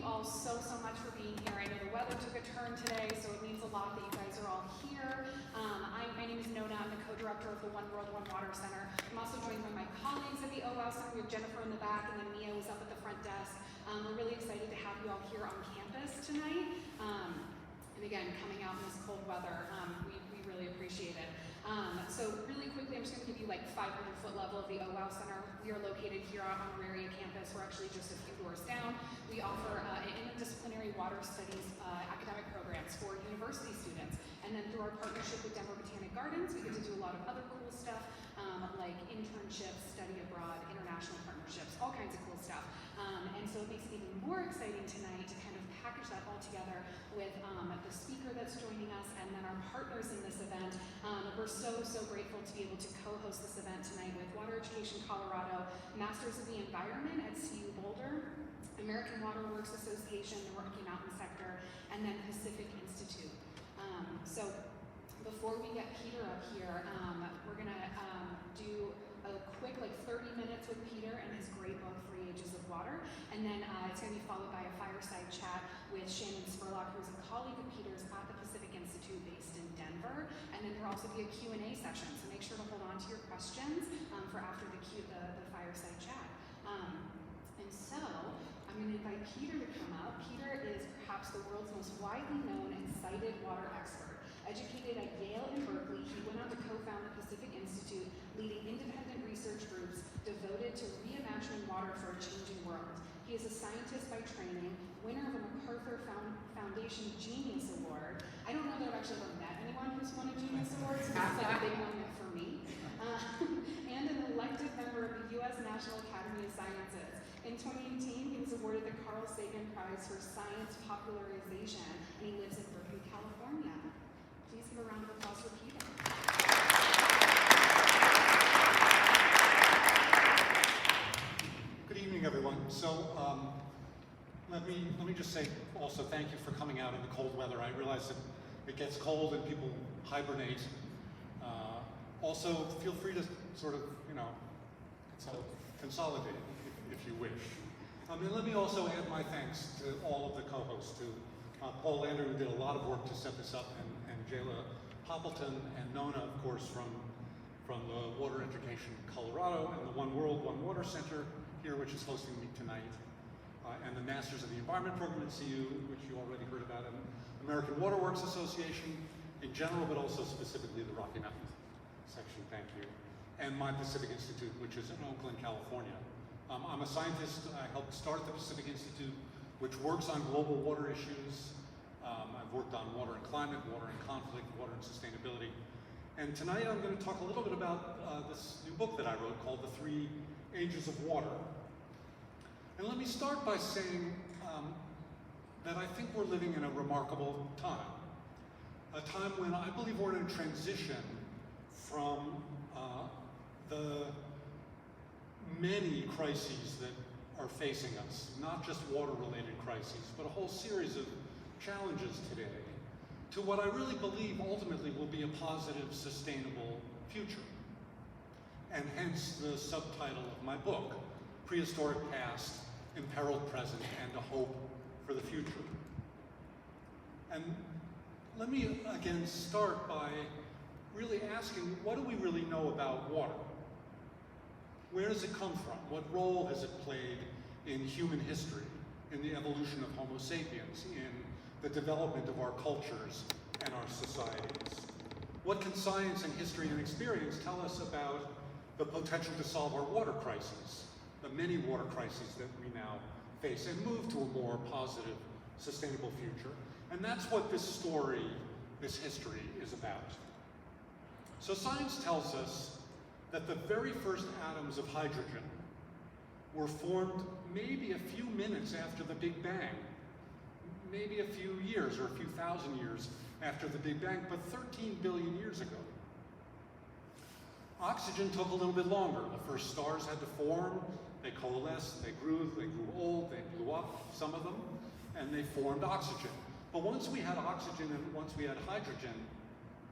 all so much for being here. I know the weather took a turn today, so it means a lot that you guys are all here. My name is Nona. I'm the co-director of the One World, One Water Center. I'm also joined by my colleagues at the OWOW Center. We have Jennifer in the back, and then Mia was up at the front desk. We're really excited to have you all here on campus tonight. And again, coming out in this cold weather, we really appreciate it. So really quickly, I'm just going to give you like 500-foot level of the OWOW Center. We are located here on Auraria campus. We're actually just a few doors down. We offer interdisciplinary water studies academic programs for university students. And then through our partnership with Denver Botanic Gardens, we get to do a lot of other cool stuff like internships, study abroad, international partnerships, all kinds of cool stuff. And so it makes it even more exciting tonight to kind of package that all together with the speaker that's joining us and then our partners in this event. We're so grateful to be able to co-host this event tonight with Water Education Colorado, Masters of the Environment at CU Boulder, American Water Works Association, the Rocky Mountain Sector, and then Pacific Institute. So before we get Peter up here, we're going to do a quick 30 minutes with Peter and his great book, 3 Ages of Water, and then it's going to be followed by a fireside chat with Shannon Spurlock, who's a colleague of Peter's at the Pacific Institute based in Denver, and then there'll also be a Q&A session, so make sure to hold on to your questions for after the fireside chat. And so, I'm going to invite Peter to come up. Peter is perhaps the world's most widely known and cited water expert. Educated at Yale and Berkeley, he went on to co-found the Pacific Institute, leading independent research groups devoted to reimagining water for a changing world. He is a scientist by training, winner of a MacArthur Foundation Genius Award. I don't know that I've actually ever met anyone who's won a Genius Award, so this is like a big moment for me. And an elected member of the U.S. National Academy of Sciences. In 2018, he was awarded the Carl Sagan Prize for Science Popularization, and he lives in Berkeley, California. Please give a round of applause for Peter. Good evening, everyone. So let me just say also thank you for coming out in the cold weather. I realize that it gets cold and people hibernate. Also, feel free to sort of, consolidate if you wish. And let me also add my thanks to all of the co-hosts, to Paul Lander, who did a lot of work to set this up, and Jayla Poppleton, and Nona, of course, from the Water Education Colorado, and the One World, One Water Center here, which is hosting me tonight, and the Masters of the Environment Program at CU, which you already heard about, and American Water Works Association in general, but also specifically the Rocky Mountain section, thank you, and my Pacific Institute, which is in Oakland, California. I'm a scientist. I helped start the Pacific Institute, which works on global water issues. I've worked on water and climate, water and conflict, water and sustainability. And tonight I'm going to talk a little bit about this new book that I wrote called The 3 Ages of Water. And let me start by saying that I think we're living in a remarkable time. A time when I believe we're in a transition from the many crises that are facing us, not just water-related crises, but a whole series of challenges today, to what I really believe ultimately will be a positive, sustainable future. And hence the subtitle of my book, Prehistoric Past, Imperiled Present, and a Hope for the Future. And let me again start by really asking, what do we really know about water? Where does it come from? What role has it played in human history, in the evolution of Homo sapiens, in the development of our cultures and our societies? What can science and history and experience tell us about the potential to solve our water crises, the many water crises that we now face, and move to a more positive, sustainable future? And that's what this story, this history, is about. So science tells us that the very first atoms of hydrogen were formed maybe a few minutes after the Big Bang, maybe a few years or a few thousand years after the Big Bang, but 13 billion years ago. Oxygen took a little bit longer. The first stars had to form, they coalesced, they grew old, they blew up, some of them, and they formed oxygen. But once we had oxygen and once we had hydrogen,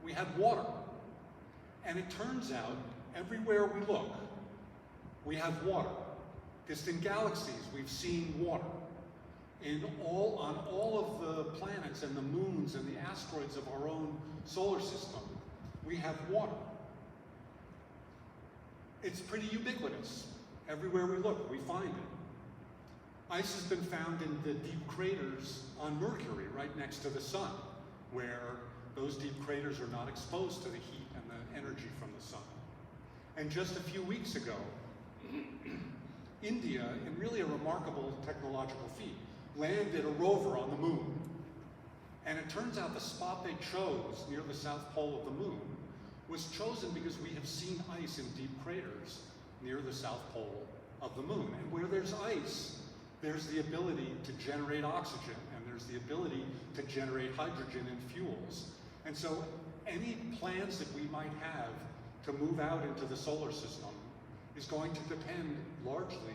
we had water. And it turns out, everywhere we look, we have water. Distant galaxies, we've seen water. on all of the planets and the moons and the asteroids of our own solar system, we have water. It's pretty ubiquitous. Everywhere we look, we find it. Ice has been found in the deep craters on Mercury, right next to the sun, where those deep craters are not exposed to the heat and the energy from the sun. And just a few weeks ago, India, in really a remarkable technological feat, landed a rover on the moon. And it turns out the spot they chose near the south pole of the moon was chosen because we have seen ice in deep craters near the south pole of the moon. And where there's ice, there's the ability to generate oxygen, and there's the ability to generate hydrogen and fuels. And so any plans that we might have to move out into the solar system is going to depend largely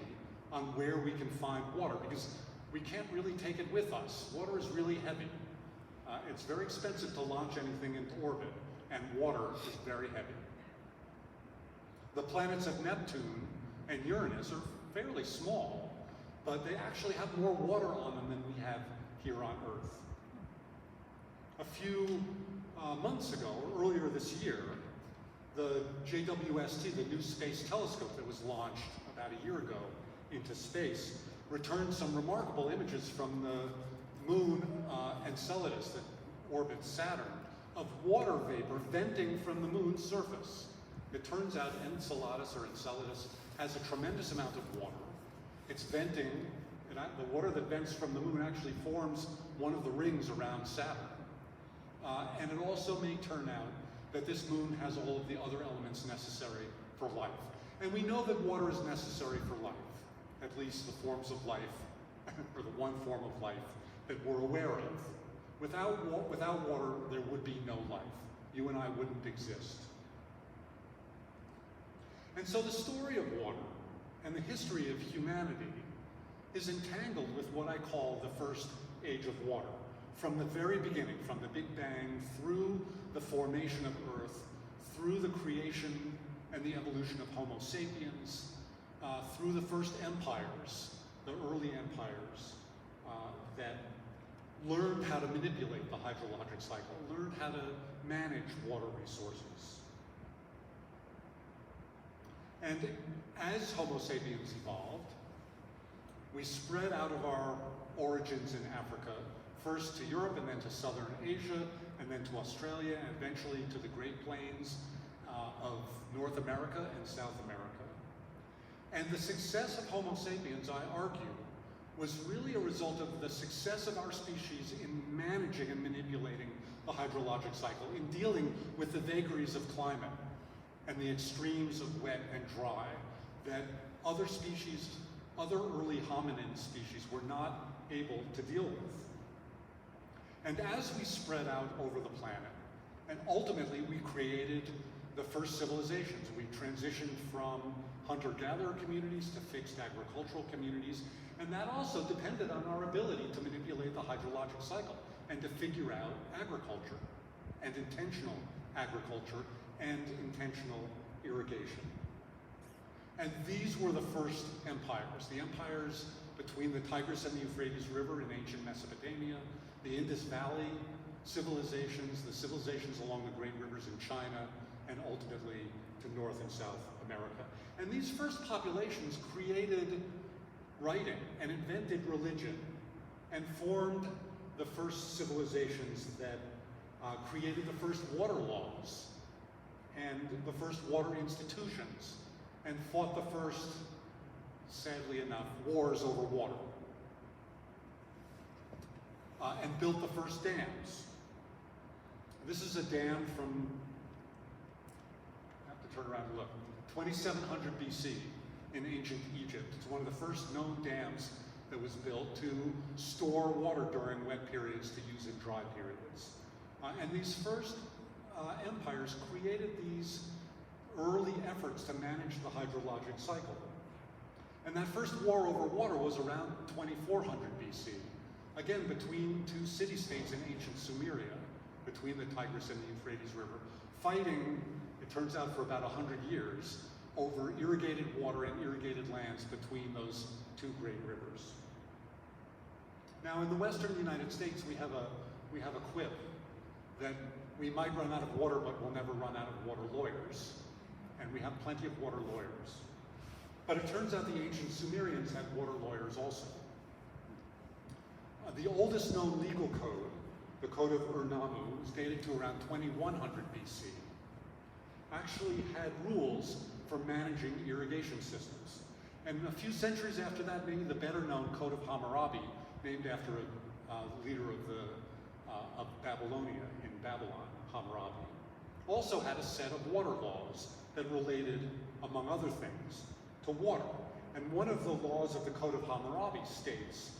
on where we can find water, because we can't really take it with us. Water is really heavy. It's very expensive to launch anything into orbit, and water is very heavy. The planets of Neptune and Uranus are fairly small, but they actually have more water on them than we have here on Earth. A few months ago, or earlier this year, the JWST, the new space telescope that was launched about a year ago into space, returned some remarkable images from the moon Enceladus that orbits Saturn of water vapor venting from the moon's surface. It turns out Enceladus has a tremendous amount of water. It's venting, and the water that vents from the moon actually forms one of the rings around Saturn. And it also may turn out that this moon has all of the other elements necessary for life. And we know that water is necessary for life, at least the forms of life, or the one form of life that we're aware of. Without water, there would be no life. You and I wouldn't exist. And so the story of water and the history of humanity is entangled with what I call the first age of water. From the very beginning, from the Big Bang, through the formation of Earth, through the creation and the evolution of Homo sapiens, through the first empires, the early empires that learned how to manipulate the hydrologic cycle, learned how to manage water resources. And as Homo sapiens evolved, we spread out of our origins in Africa, first to Europe and then to southern Asia, and then to Australia, and eventually to the Great Plains of North America and South America. And the success of Homo sapiens, I argue, was really a result of the success of our species in managing and manipulating the hydrologic cycle, in dealing with the vagaries of climate and the extremes of wet and dry that other species, other early hominin species were not able to deal with. And as we spread out over the planet, and ultimately we created the first civilizations. We transitioned from hunter-gatherer communities to fixed agricultural communities, and that also depended on our ability to manipulate the hydrologic cycle and to figure out agriculture, and intentional agriculture, and intentional irrigation. And these were the first empires, the empires between the Tigris and the Euphrates River in ancient Mesopotamia, the Indus Valley civilizations, the civilizations along the great rivers in China, and ultimately to North and South America. And these first populations created writing and invented religion and formed the first civilizations that created the first water laws and the first water institutions and fought the first, sadly enough, wars over water. And built the first dams. This is a dam from, I have to turn around and look, 2700 BC in ancient Egypt. It's one of the first known dams that was built to store water during wet periods to use in dry periods. And these first empires created these early efforts to manage the hydrologic cycle. And that first war over water was around 2400 BC. Again, between two city-states in ancient Sumeria, between the Tigris and the Euphrates River, fighting, it turns out, for about 100 years over irrigated water and irrigated lands between those two great rivers. Now, in the western United States, we have a quip that we might run out of water, but we'll never run out of water lawyers. And we have plenty of water lawyers. But it turns out the ancient Sumerians had water lawyers also. The oldest known legal code, the Code of Ur-Nammu, is dated to around 2100 BC, actually had rules for managing irrigation systems. And a few centuries after that, maybe the better known Code of Hammurabi, named after a leader of Babylonia in Babylon, Hammurabi, also had a set of water laws that related, among other things, to water. And one of the laws of the Code of Hammurabi states,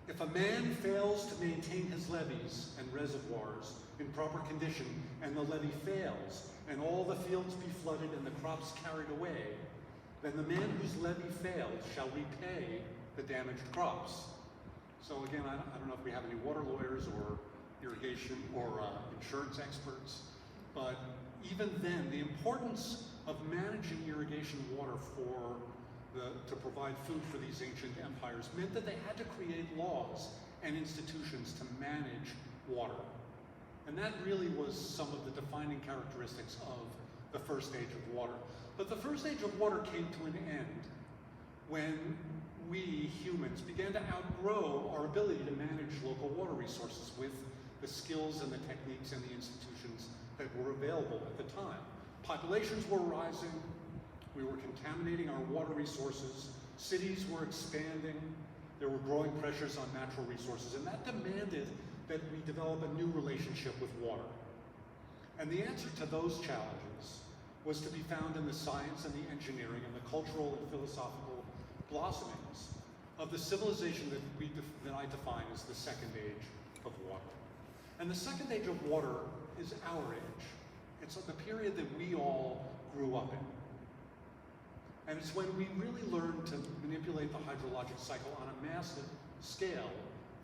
if a man fails to maintain his levees and reservoirs in proper condition, and the levee fails, and all the fields be flooded and the crops carried away, then the man whose levee failed shall repay the damaged crops. So again, I don't know if we have any water lawyers or irrigation or insurance experts, but even then, the importance of managing irrigation water to provide food for these ancient empires meant that they had to create laws and institutions to manage water. And that really was some of the defining characteristics of the first age of water. But the first age of water came to an end when we humans began to outgrow our ability to manage local water resources with the skills and the techniques and the institutions that were available at the time. Populations were rising, we were contaminating our water resources, cities were expanding, there were growing pressures on natural resources, and that demanded that we develop a new relationship with water. And the answer to those challenges was to be found in the science and the engineering and the cultural and philosophical blossomings of the civilization that I define as the second age of water. And the second age of water is our age. It's the period that we all grew up in. And it's when we really learned to manipulate the hydrologic cycle on a massive scale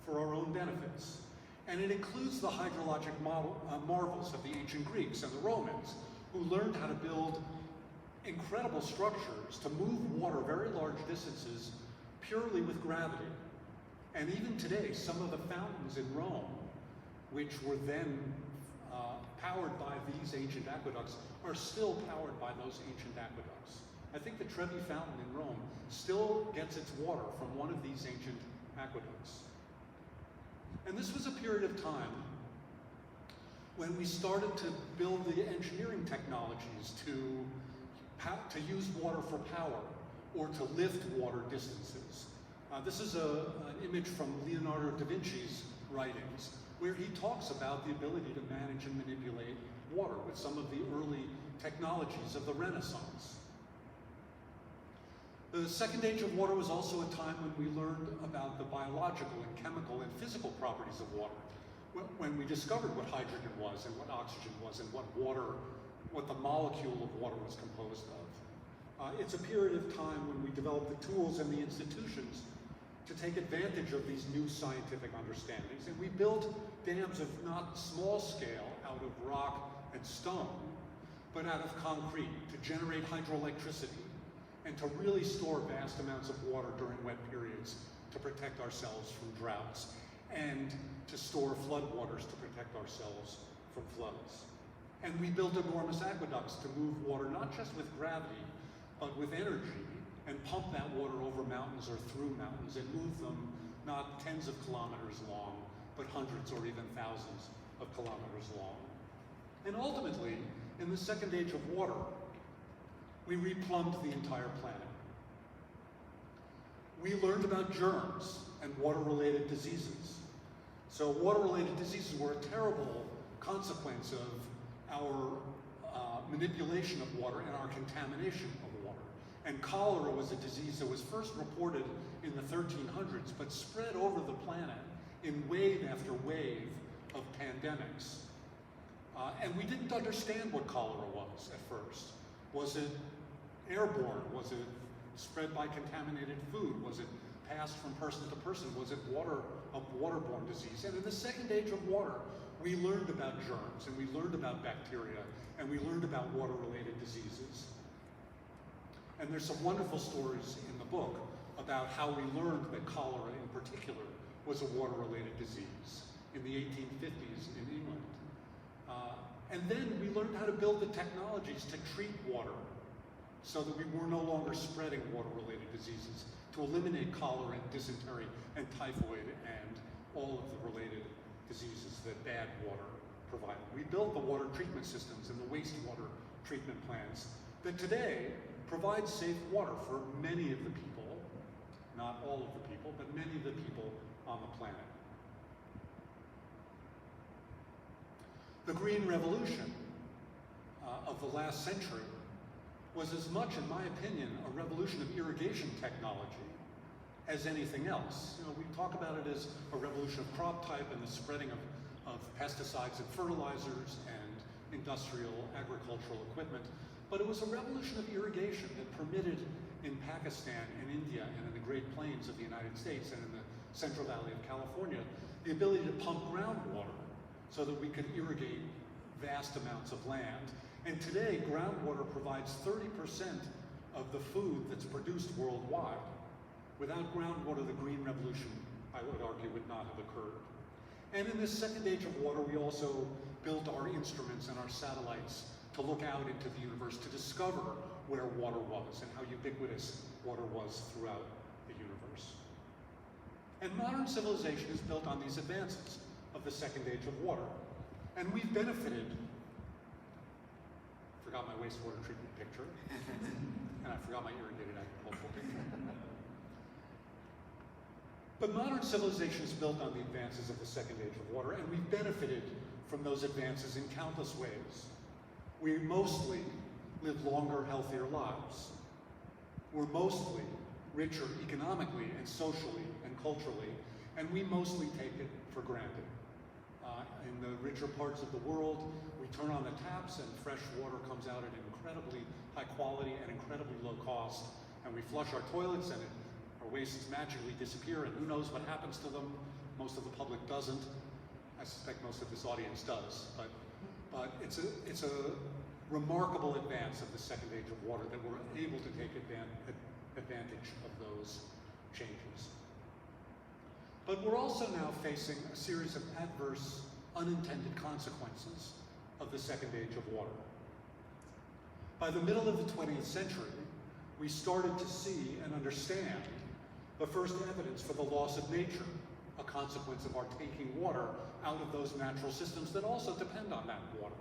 for our own benefits. And it includes the hydrologic marvels of the ancient Greeks and the Romans, who learned how to build incredible structures to move water very large distances purely with gravity. And even today, some of the fountains in Rome, which were then powered by these ancient aqueducts, are still powered by those ancient aqueducts. I think the Trevi Fountain in Rome still gets its water from one of these ancient aqueducts. And this was a period of time when we started to build the engineering technologies to use water for power or to lift water distances. This is an image from Leonardo da Vinci's writings, where he talks about the ability to manage and manipulate water with some of the early technologies of the Renaissance. The second age of water was also a time when we learned about the biological and chemical and physical properties of water. When we discovered what hydrogen was and what oxygen was and what the molecule of water was composed of. It's a period of time when we developed the tools and the institutions to take advantage of these new scientific understandings. And we built dams of not small scale out of rock and stone, but out of concrete to generate hydroelectricity and to really store vast amounts of water during wet periods to protect ourselves from droughts and to store floodwaters to protect ourselves from floods. And we built enormous aqueducts to move water not just with gravity, but with energy, and pump that water over mountains or through mountains and move them not tens of kilometers long, but hundreds or even thousands of kilometers long. And ultimately, in the second age of water, we replumbed the entire planet. We learned about germs and water-related diseases. So water-related diseases were a terrible consequence of our manipulation of water and our contamination of water. And cholera was a disease that was first reported in the 1300s, but spread over the planet in wave after wave of pandemics. And we didn't understand what cholera was at first. Was it airborne? Was it spread by contaminated food? Was it passed from person to person? Was it waterborne disease? And in the second age of water, we learned about germs, and we learned about bacteria, and we learned about water-related diseases. And there's some wonderful stories in the book about how we learned that cholera in particular was a water-related disease in the 1850s in England. And then we learned how to build the technologies to treat water so that we were no longer spreading water-related diseases, to eliminate cholera and dysentery and typhoid and all of the related diseases that bad water provided. We built the water treatment systems and the wastewater treatment plants that today provide safe water for many of the people, not all of the people, but many of the people on the planet. The Green Revolution of the last century was as much, in my opinion, a revolution of irrigation technology as anything else. You know, we talk about it as a revolution of crop type and the spreading of pesticides and fertilizers and industrial agricultural equipment, but it was a revolution of irrigation that permitted in Pakistan and India and in the Great Plains of the United States and in the Central Valley of California, the ability to pump groundwater so that we could irrigate vast amounts of land. And today, groundwater provides 30% of the food that's produced worldwide. Without groundwater, the Green Revolution, I would argue, would not have occurred. And in this second age of water, we also built our instruments and our satellites to look out into the universe to discover where water was and how ubiquitous water was throughout the universe. And modern civilization is built on these advances of the second age of water. And we've benefited, forgot my wastewater treatment picture, and I forgot my irrigated agricultural picture. But modern civilization is built on the advances of the second age of water, and we've benefited from those advances in countless ways. We mostly live longer, healthier lives. We're mostly richer economically and socially and culturally, and we mostly take it for granted. In the richer parts of the world, we turn on the taps and fresh water comes out at incredibly high quality and incredibly low cost, and we flush our toilets and our wastes magically disappear, and who knows what happens to them. Most of the public doesn't. I suspect most of this audience does, but it's a remarkable advance of the second age of water that we're able to take advantage of those changes. But we're also now facing a series of adverse, unintended consequences of the second age of water. By the middle of the 20th century, we started to see and understand the first evidence for the loss of nature, a consequence of our taking water out of those natural systems that also depend on that water.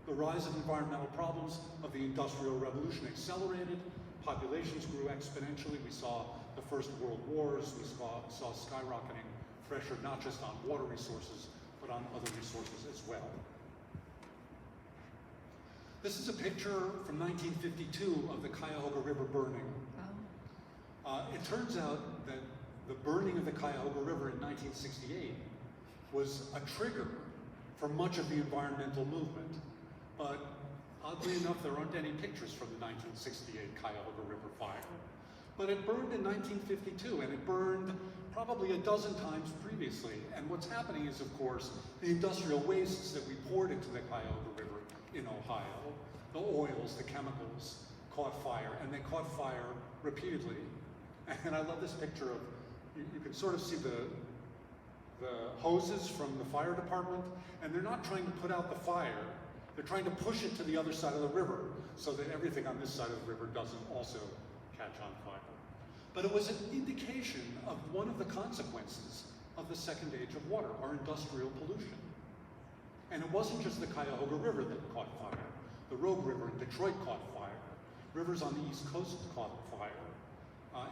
The rise of environmental problems of the Industrial Revolution accelerated, populations grew exponentially, we saw the First World Wars, we saw skyrocketing pressure not just on water resources, but on other resources as well. This is a picture from 1952 of the Cuyahoga River burning. It turns out that the burning of the Cuyahoga River in 1968 was a trigger for much of the environmental movement. But oddly enough, there aren't any pictures from the 1968 Cuyahoga River fire. But it burned in 1952, and it burned probably a dozen times previously. And what's happening is, of course, the industrial wastes that we poured into the Cuyahoga River in Ohio, the oils, the chemicals, caught fire, and they caught fire repeatedly. And I love this picture of, you can sort of see the hoses from the fire department, and they're not trying to put out the fire, they're trying to push it to the other side of the river so that everything on this side of the river doesn't also catch on fire. But it was an indication of one of the consequences of the second age of water, our industrial pollution. And it wasn't just the Cuyahoga River that caught fire. The Rogue River in Detroit caught fire. Rivers on the East Coast caught fire.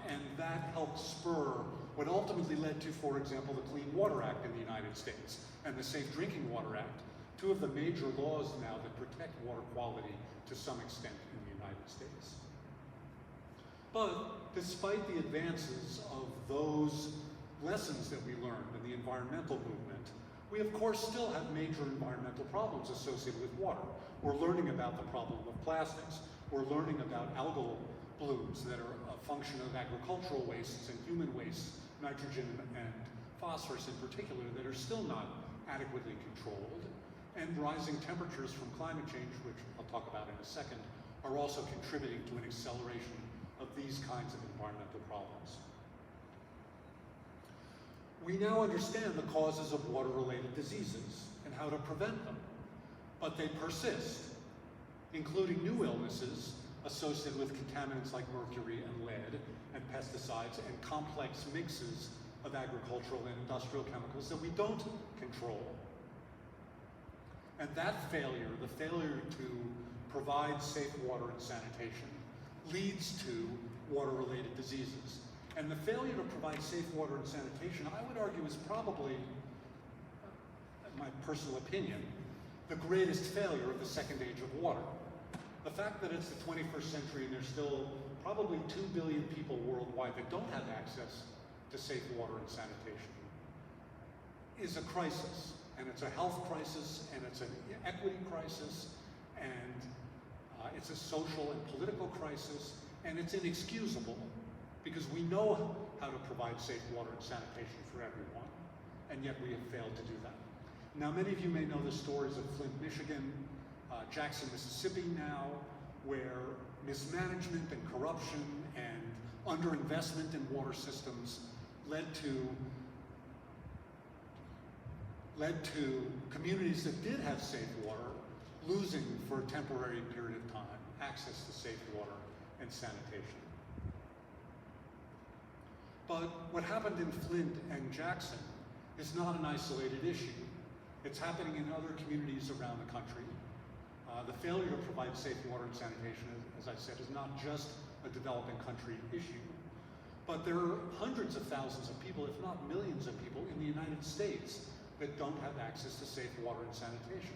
And that helped spur what ultimately led to, for example, the Clean Water Act in the United States and the Safe Drinking Water Act, two of the major laws now that protect water quality to some extent in the United States. But despite the advances of those lessons that we learned in the environmental movement, we of course still have major environmental problems associated with water. We're learning about the problem of plastics. We're learning about algal blooms that are a function of agricultural wastes and human wastes, nitrogen and phosphorus in particular, that are still not adequately controlled. And rising temperatures from climate change, which I'll talk about in a second, are also contributing to an acceleration of these kinds of environmental problems. We now understand the causes of water-related diseases and how to prevent them, but they persist, including new illnesses associated with contaminants like mercury and lead and pesticides and complex mixes of agricultural and industrial chemicals that we don't control. And that failure, the failure to provide safe water and sanitation, leads to water-related diseases. And the failure to provide safe water and sanitation, I would argue, is probably, in my personal opinion, the greatest failure of the second age of water. The fact that it's the 21st century and there's still probably 2 billion people worldwide that don't have access to safe water and sanitation is a crisis. And it's a health crisis, and it's an equity crisis, and it's a social and political crisis, and it's inexcusable because we know how to provide safe water and sanitation for everyone, and yet we have failed to do that. Now, many of you may know the stories of Flint, Michigan, Jackson, Mississippi now, where mismanagement and corruption and underinvestment in water systems led to communities that did have safe water losing for a temporary period of time access to safe water and sanitation. But what happened in Flint and Jackson is not an isolated issue. It's happening in other communities around the country. The failure to provide safe water and sanitation, as I said, is not just a developing country issue, but there are hundreds of thousands of people, if not millions of people, in the United States that don't have access to safe water and sanitation.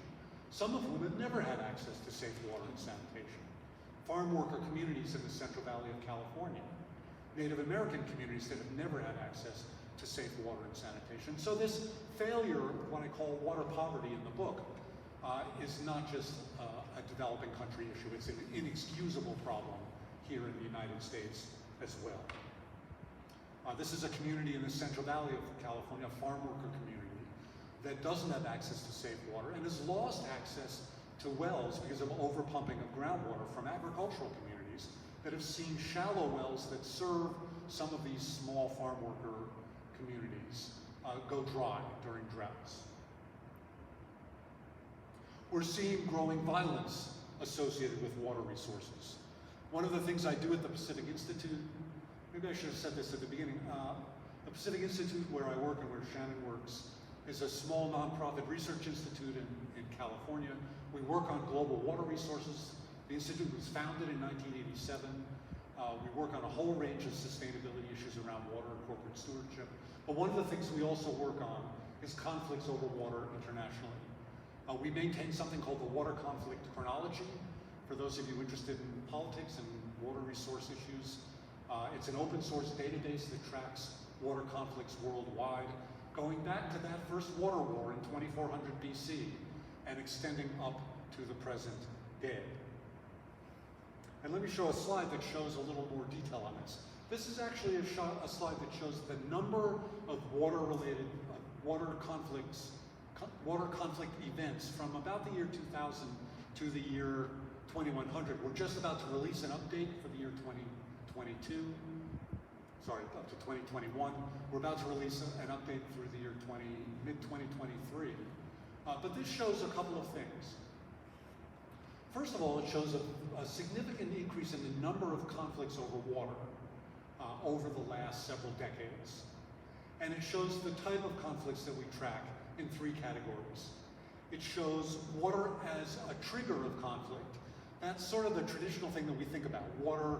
Some of whom have never had access to safe water and sanitation. Farm worker communities in the Central Valley of California, Native American communities that have never had access to safe water and sanitation. So this failure, what I call water poverty in the book, is not just a developing country issue, it's an inexcusable problem here in the United States as well. This is a community in the Central Valley of California, a farm worker community, that doesn't have access to safe water and has lost access to wells because of overpumping of groundwater from agricultural communities that have seen shallow wells that serve some of these small farm worker communities go dry during droughts. We're seeing growing violence associated with water resources. One of the things I do at the Pacific Institute, maybe I should have said this at the beginning, the Pacific Institute where I work and where Shannon works is a small nonprofit research institute in California. We work on global water resources. The institute was founded in 1987. We work on a whole range of sustainability issues around water and corporate stewardship. But one of the things we also work on is conflicts over water internationally. We maintain something called the Water Conflict Chronology. For those of you interested in politics and water resource issues, it's an open source database that tracks water conflicts worldwide, going back to that first water war in 2400 BC and extending up to the present day. And let me show a slide that shows a little more detail on this. This is actually a slide that shows the number of water-related water conflict events from about the year 2000 to the year 2100. We're just about to release an update for the year 2022. Sorry, up to 2021. We're about to release an update through the year mid-2023. But this shows a couple of things. First of all, it shows a significant increase in the number of conflicts over water over the last several decades. And it shows the type of conflicts that we track in three categories. It shows water as a trigger of conflict. That's sort of the traditional thing that we think about. Water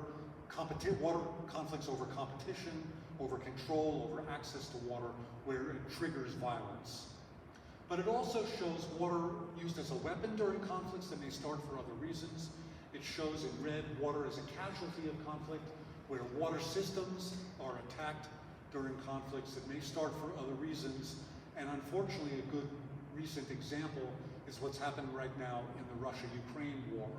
conflicts over competition, over control, over access to water, where it triggers violence. But it also shows water used as a weapon during conflicts that may start for other reasons. It shows in red water as a casualty of conflict, where water systems are attacked during conflicts that may start for other reasons. And unfortunately, a good recent example is what's happened right now in the Russia-Ukraine war,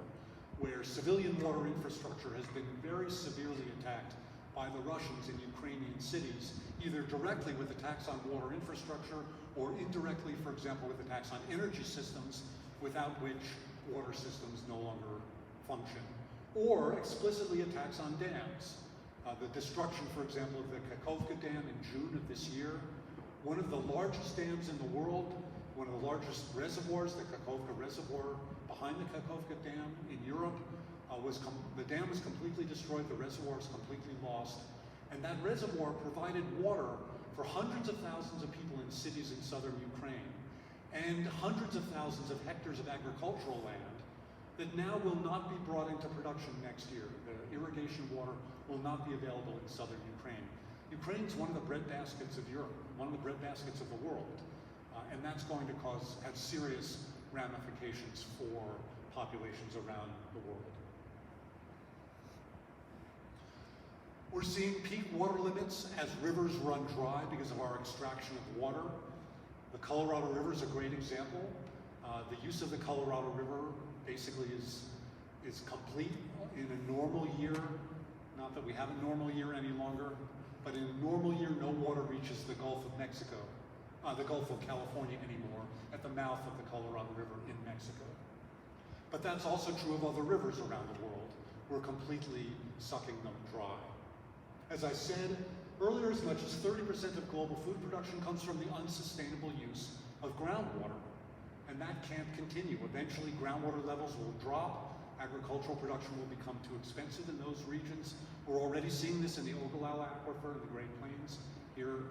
where civilian water infrastructure has been very severely attacked by the Russians in Ukrainian cities, either directly with attacks on water infrastructure or indirectly, for example, with attacks on energy systems, without which water systems no longer function. or explicitly attacks on dams. The destruction, for example, of the Kakhovka Dam in June of this year, one of the largest dams in the world, one of the largest reservoirs, the Kakhovka Reservoir behind the Kakhovka Dam in Europe, the dam was completely destroyed, the reservoir is completely lost, and that reservoir provided water for hundreds of thousands of people in cities in southern Ukraine, and hundreds of thousands of hectares of agricultural land that now will not be brought into production next year. The irrigation water will not be available in southern Ukraine. Ukraine's one of the breadbaskets of Europe, one of the breadbaskets of the world, and that's going to have serious ramifications for populations around the world. We're seeing peak water limits as rivers run dry because of our extraction of water. The Colorado River is a great example. The use of the Colorado River basically is complete in a normal year. Not that we have a normal year any longer, but in a normal year, no water reaches the Gulf of Mexico, the Gulf of California anymore, at the mouth of the Colorado River in Mexico. But that's also true of other rivers around the world. We're completely sucking them dry. As I said earlier, as much as 30% of global food production comes from the unsustainable use of groundwater, and that can't continue. Eventually, groundwater levels will drop, agricultural production will become too expensive in those regions. We're already seeing this in the Ogallala Aquifer in the Great Plains here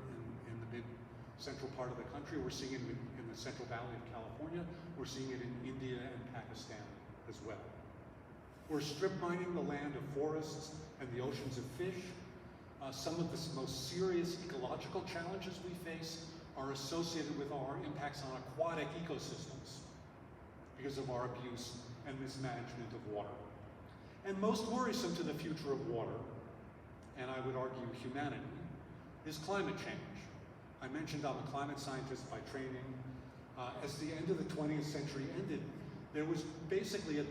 in the mid-central part of the country. We're seeing it in the Central Valley of California. We're seeing it in India and Pakistan as well. We're strip mining the land of forests and the oceans of fish. Some of the most serious ecological challenges we face are associated with our impacts on aquatic ecosystems because of our abuse and mismanagement of water. And most worrisome to the future of water, and I would argue humanity, is climate change. I mentioned I'm a climate scientist by training. As the end of the 20th century ended, there was basically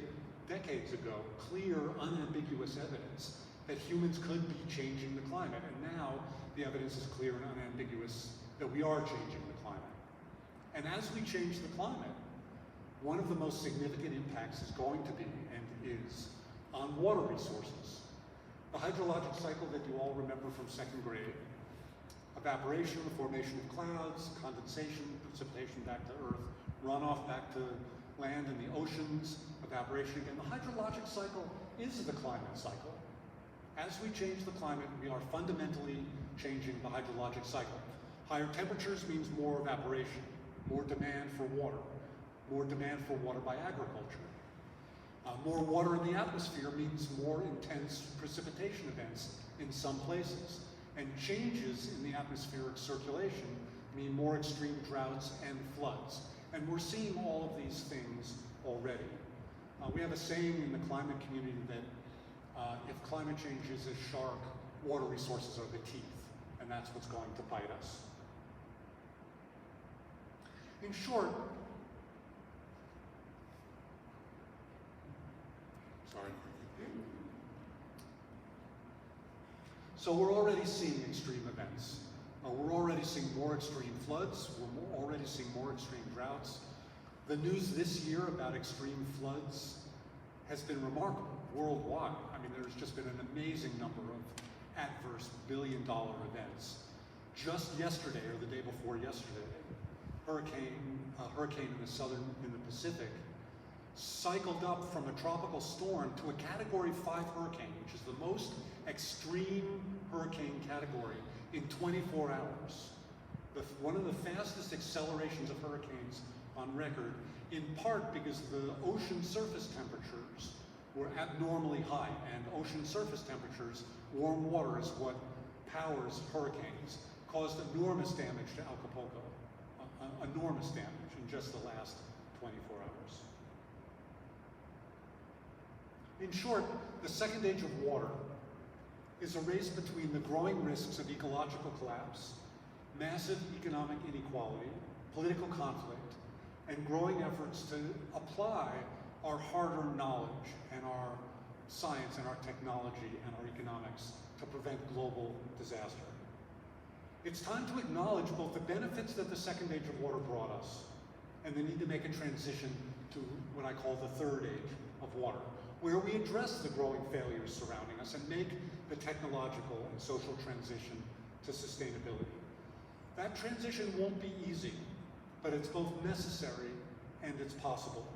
decades ago clear, unambiguous evidence that humans could be changing the climate. And now the evidence is clear and unambiguous that we are changing the climate. And as we change the climate, one of the most significant impacts is going to be, and is, on water resources. The hydrologic cycle that you all remember from second grade, evaporation, the formation of clouds, condensation, precipitation back to earth, runoff back to land and the oceans, evaporation again. The hydrologic cycle is the climate cycle. As we change the climate, we are fundamentally changing the hydrologic cycle. Higher temperatures means more evaporation, more demand for water by agriculture. More water in the atmosphere means more intense precipitation events in some places. And changes in the atmospheric circulation mean more extreme droughts and floods. And we're seeing all of these things already. We have a saying in the climate community that if climate change is a shark, water resources are the teeth, and that's what's going to bite us. In short, so we're already seeing extreme events. We're already seeing more extreme floods. We're already seeing more extreme droughts. The news this year about extreme floods has been remarkable worldwide. I mean, there's just been an amazing number of adverse billion-dollar events. Just yesterday, or the day before yesterday, a hurricane in the Pacific cycled up from a tropical storm to a Category 5 hurricane, which is the most extreme hurricane category in 24 hours. One of the fastest accelerations of hurricanes on record, in part because the ocean surface temperatures were abnormally high, and ocean surface temperatures, warm water is what powers hurricanes, caused enormous damage to Acapulco, enormous damage in just the last 24 hours. In short, the second age of water is a race between the growing risks of ecological collapse, massive economic inequality, political conflict, and growing efforts to apply our hard-earned knowledge and our science and our technology and our economics to prevent global disaster. It's time to acknowledge both the benefits that the second age of water brought us and the need to make a transition to what I call the third age of water, where we address the growing failures surrounding us and make the technological and social transition to sustainability. That transition won't be easy, but it's both necessary and it's possible.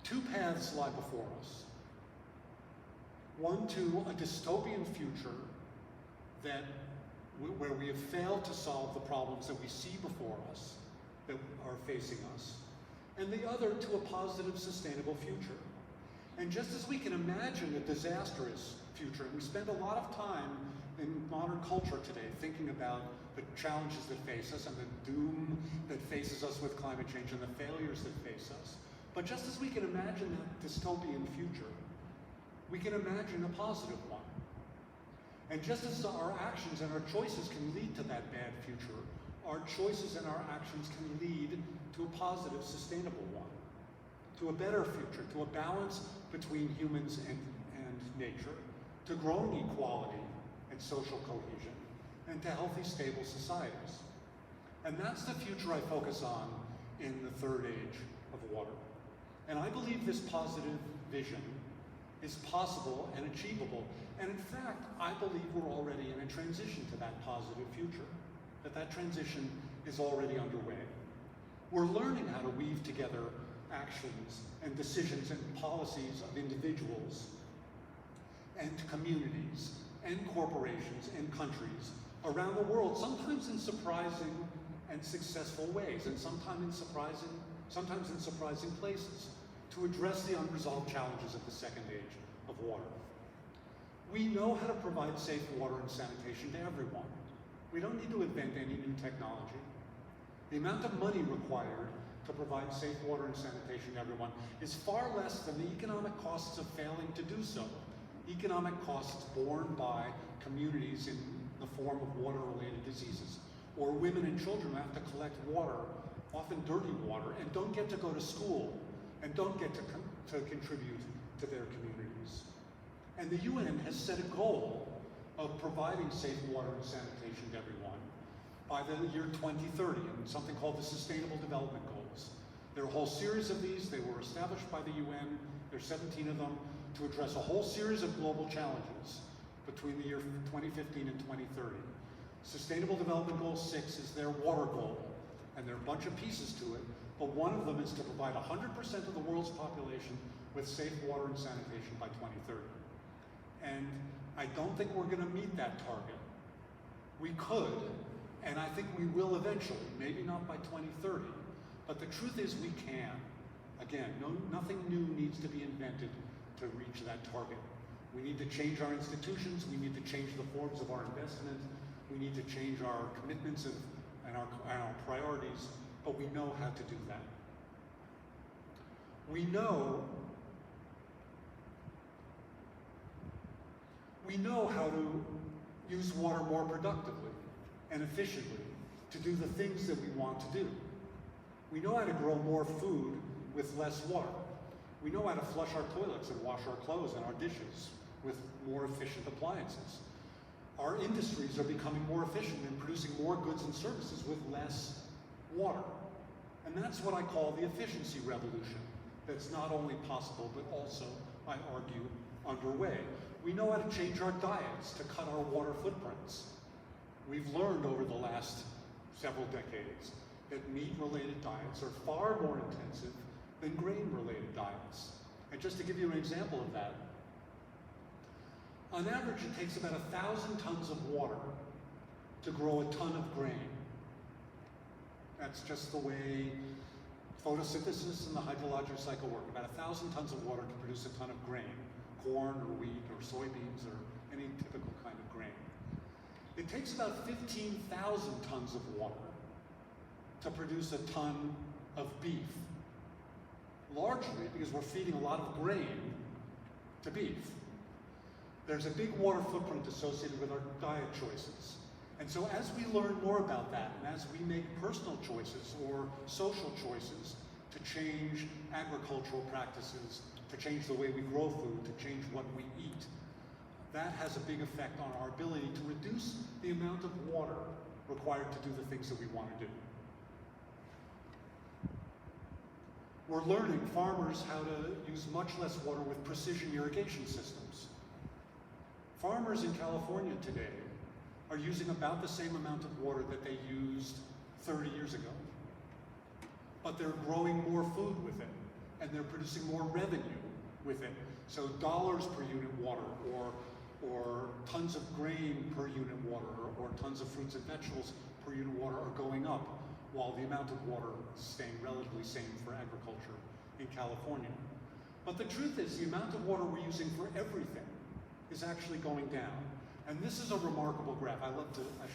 Two paths lie before us. One to a dystopian future where we have failed to solve the problems that we see before us, that are facing us, and the other to a positive, sustainable future. And just as we can imagine a disastrous future, and we spend a lot of time in modern culture today thinking about the challenges that face us and the doom that faces us with climate change and the failures that face us. But just as we can imagine that dystopian future, we can imagine a positive one. And just as our actions and our choices can lead to that bad future, our choices and our actions can lead to a positive, sustainable one, to a better future, to a balance between humans and nature, to growing equality and social cohesion, and to healthy, stable societies. And that's the future I focus on in the third age of water. And I believe this positive vision is possible and achievable. And in fact, I believe we're already in a transition to that positive future, that transition is already underway. We're learning how to weave together actions and decisions and policies of individuals and communities and corporations and countries around the world, sometimes in surprising and successful ways, and sometimes in surprising places, to address the unresolved challenges of the second age of water. We know how to provide safe water and sanitation to everyone. We don't need to invent any new technology. The amount of money required to provide safe water and sanitation to everyone is far less than the economic costs of failing to do so. Economic costs borne by communities in the form of water-related diseases, or women and children who have to collect water, often dirty water, and don't get to go to school, and don't get to contribute to their communities. And the UN has set a goal of providing safe water and sanitation to everyone by the year 2030, and something called the Sustainable Development Goals. There are a whole series of these. They were established by the UN. There are 17 of them to address a whole series of global challenges between the year 2015 and 2030. Sustainable Development Goal 6 is their water goal, and there are a bunch of pieces to it, but one of them is to provide 100% of the world's population with safe water and sanitation by 2030. And I don't think we're going to meet that target. We could, and I think we will eventually, maybe not by 2030, but the truth is we can. Again, nothing new needs to be invented to reach that target. We need to change our institutions, we need to change the forms of our investment, we need to change our commitments and our priorities, but we know how to do that. We know how to use water more productively and efficiently to do the things that we want to do. We know how to grow more food with less water. We know how to flush our toilets and wash our clothes and our dishes with more efficient appliances. Our industries are becoming more efficient in producing more goods and services with less water. And that's what I call the efficiency revolution. That's not only possible, but also, I argue, underway. We know how to change our diets to cut our water footprints. We've learned over the last several decades that meat-related diets are far more intensive than grain-related diets. And just to give you an example of that, on average it takes about 1,000 tons of water to grow a ton of grain. That's just the way photosynthesis and the hydrologic cycle work. About 1,000 tons of water can produce a ton of grain, corn or wheat or soybeans or any typical kind of grain. It takes about 15,000 tons of water to produce a ton of beef, largely because we're feeding a lot of grain to beef. There's a big water footprint associated with our diet choices. And so as we learn more about that, and as we make personal choices or social choices to change agricultural practices, to change the way we grow food, to change what we eat, that has a big effect on our ability to reduce the amount of water required to do the things that we want to do. We're learning farmers how to use much less water with precision irrigation systems. Farmers in California today are using about the same amount of water that they used 30 years ago. But they're growing more food with it, and they're producing more revenue with it. So dollars per unit water, or tons of grain per unit water, or tons of fruits and vegetables per unit water are going up, while the amount of water is staying relatively same for agriculture in California. But the truth is, the amount of water we're using for everything is actually going down. And this is a remarkable graph. I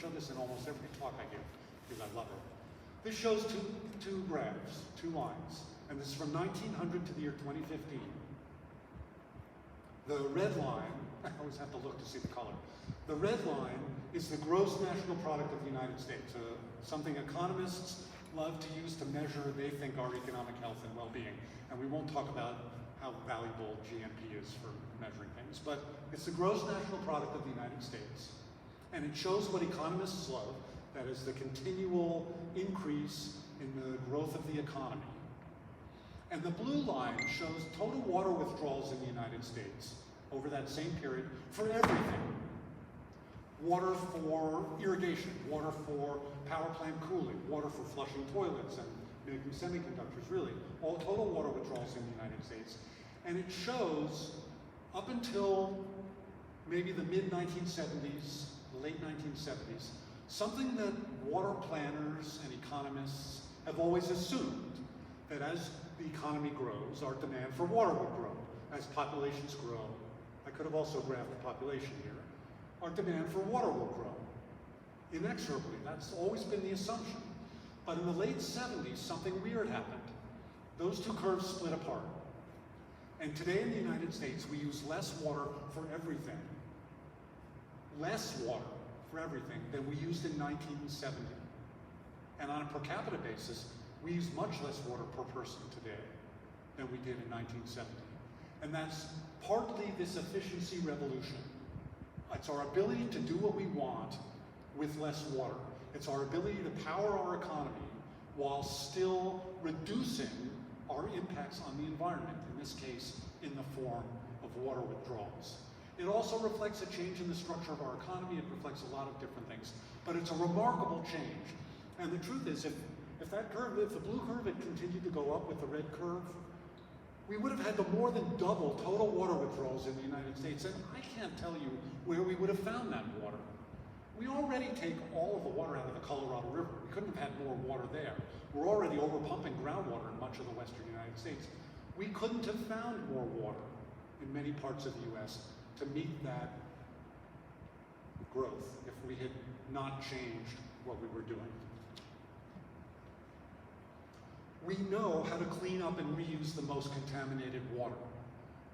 show this in almost every talk I give, because I love it. This shows two graphs, two lines, and this is from 1900 to the year 2015. The red line, I always have to look to see the color. The red line is the gross national product of the United States, something economists love to use to measure, they think, our economic health and well-being. And we won't talk about how valuable GNP is for measuring things, but it's the gross national product of the United States. And it shows what economists love, that is the continual increase in the growth of the economy. And the blue line shows total water withdrawals in the United States over that same period for everything. Water for irrigation, water for power plant cooling, water for flushing toilets and making semiconductors, really, all total water withdrawals in the United States. And it shows up until maybe the mid-1970s, late 1970s, something that water planners and economists have always assumed, that as the economy grows, our demand for water would grow. As populations grow, I could have also graphed the population here, our demand for water will grow inexorably. That's always been the assumption. But in the late 70s, something weird happened. Those two curves split apart. And today in the United States, we use less water for everything. Less water for everything than we used in 1970. And on a per capita basis, we use much less water per person today than we did in 1970. And that's partly this efficiency revolution. It's our ability to do what we want with less water. It's our ability to power our economy while still reducing our impacts on the environment, in this case, in the form of water withdrawals. It also reflects a change in the structure of our economy. It reflects a lot of different things. But it's a remarkable change. And the truth is, if the blue curve had continued to go up with the red curve, we would have had to more than double total water withdrawals in the United States. And I can't tell you where we would have found that water. We already take all of the water out of the Colorado River. We couldn't have had more water there. We're already overpumping groundwater in much of the western United States. We couldn't have found more water in many parts of the U.S. to meet that growth if we had not changed what we were doing. We know how to clean up and reuse the most contaminated water.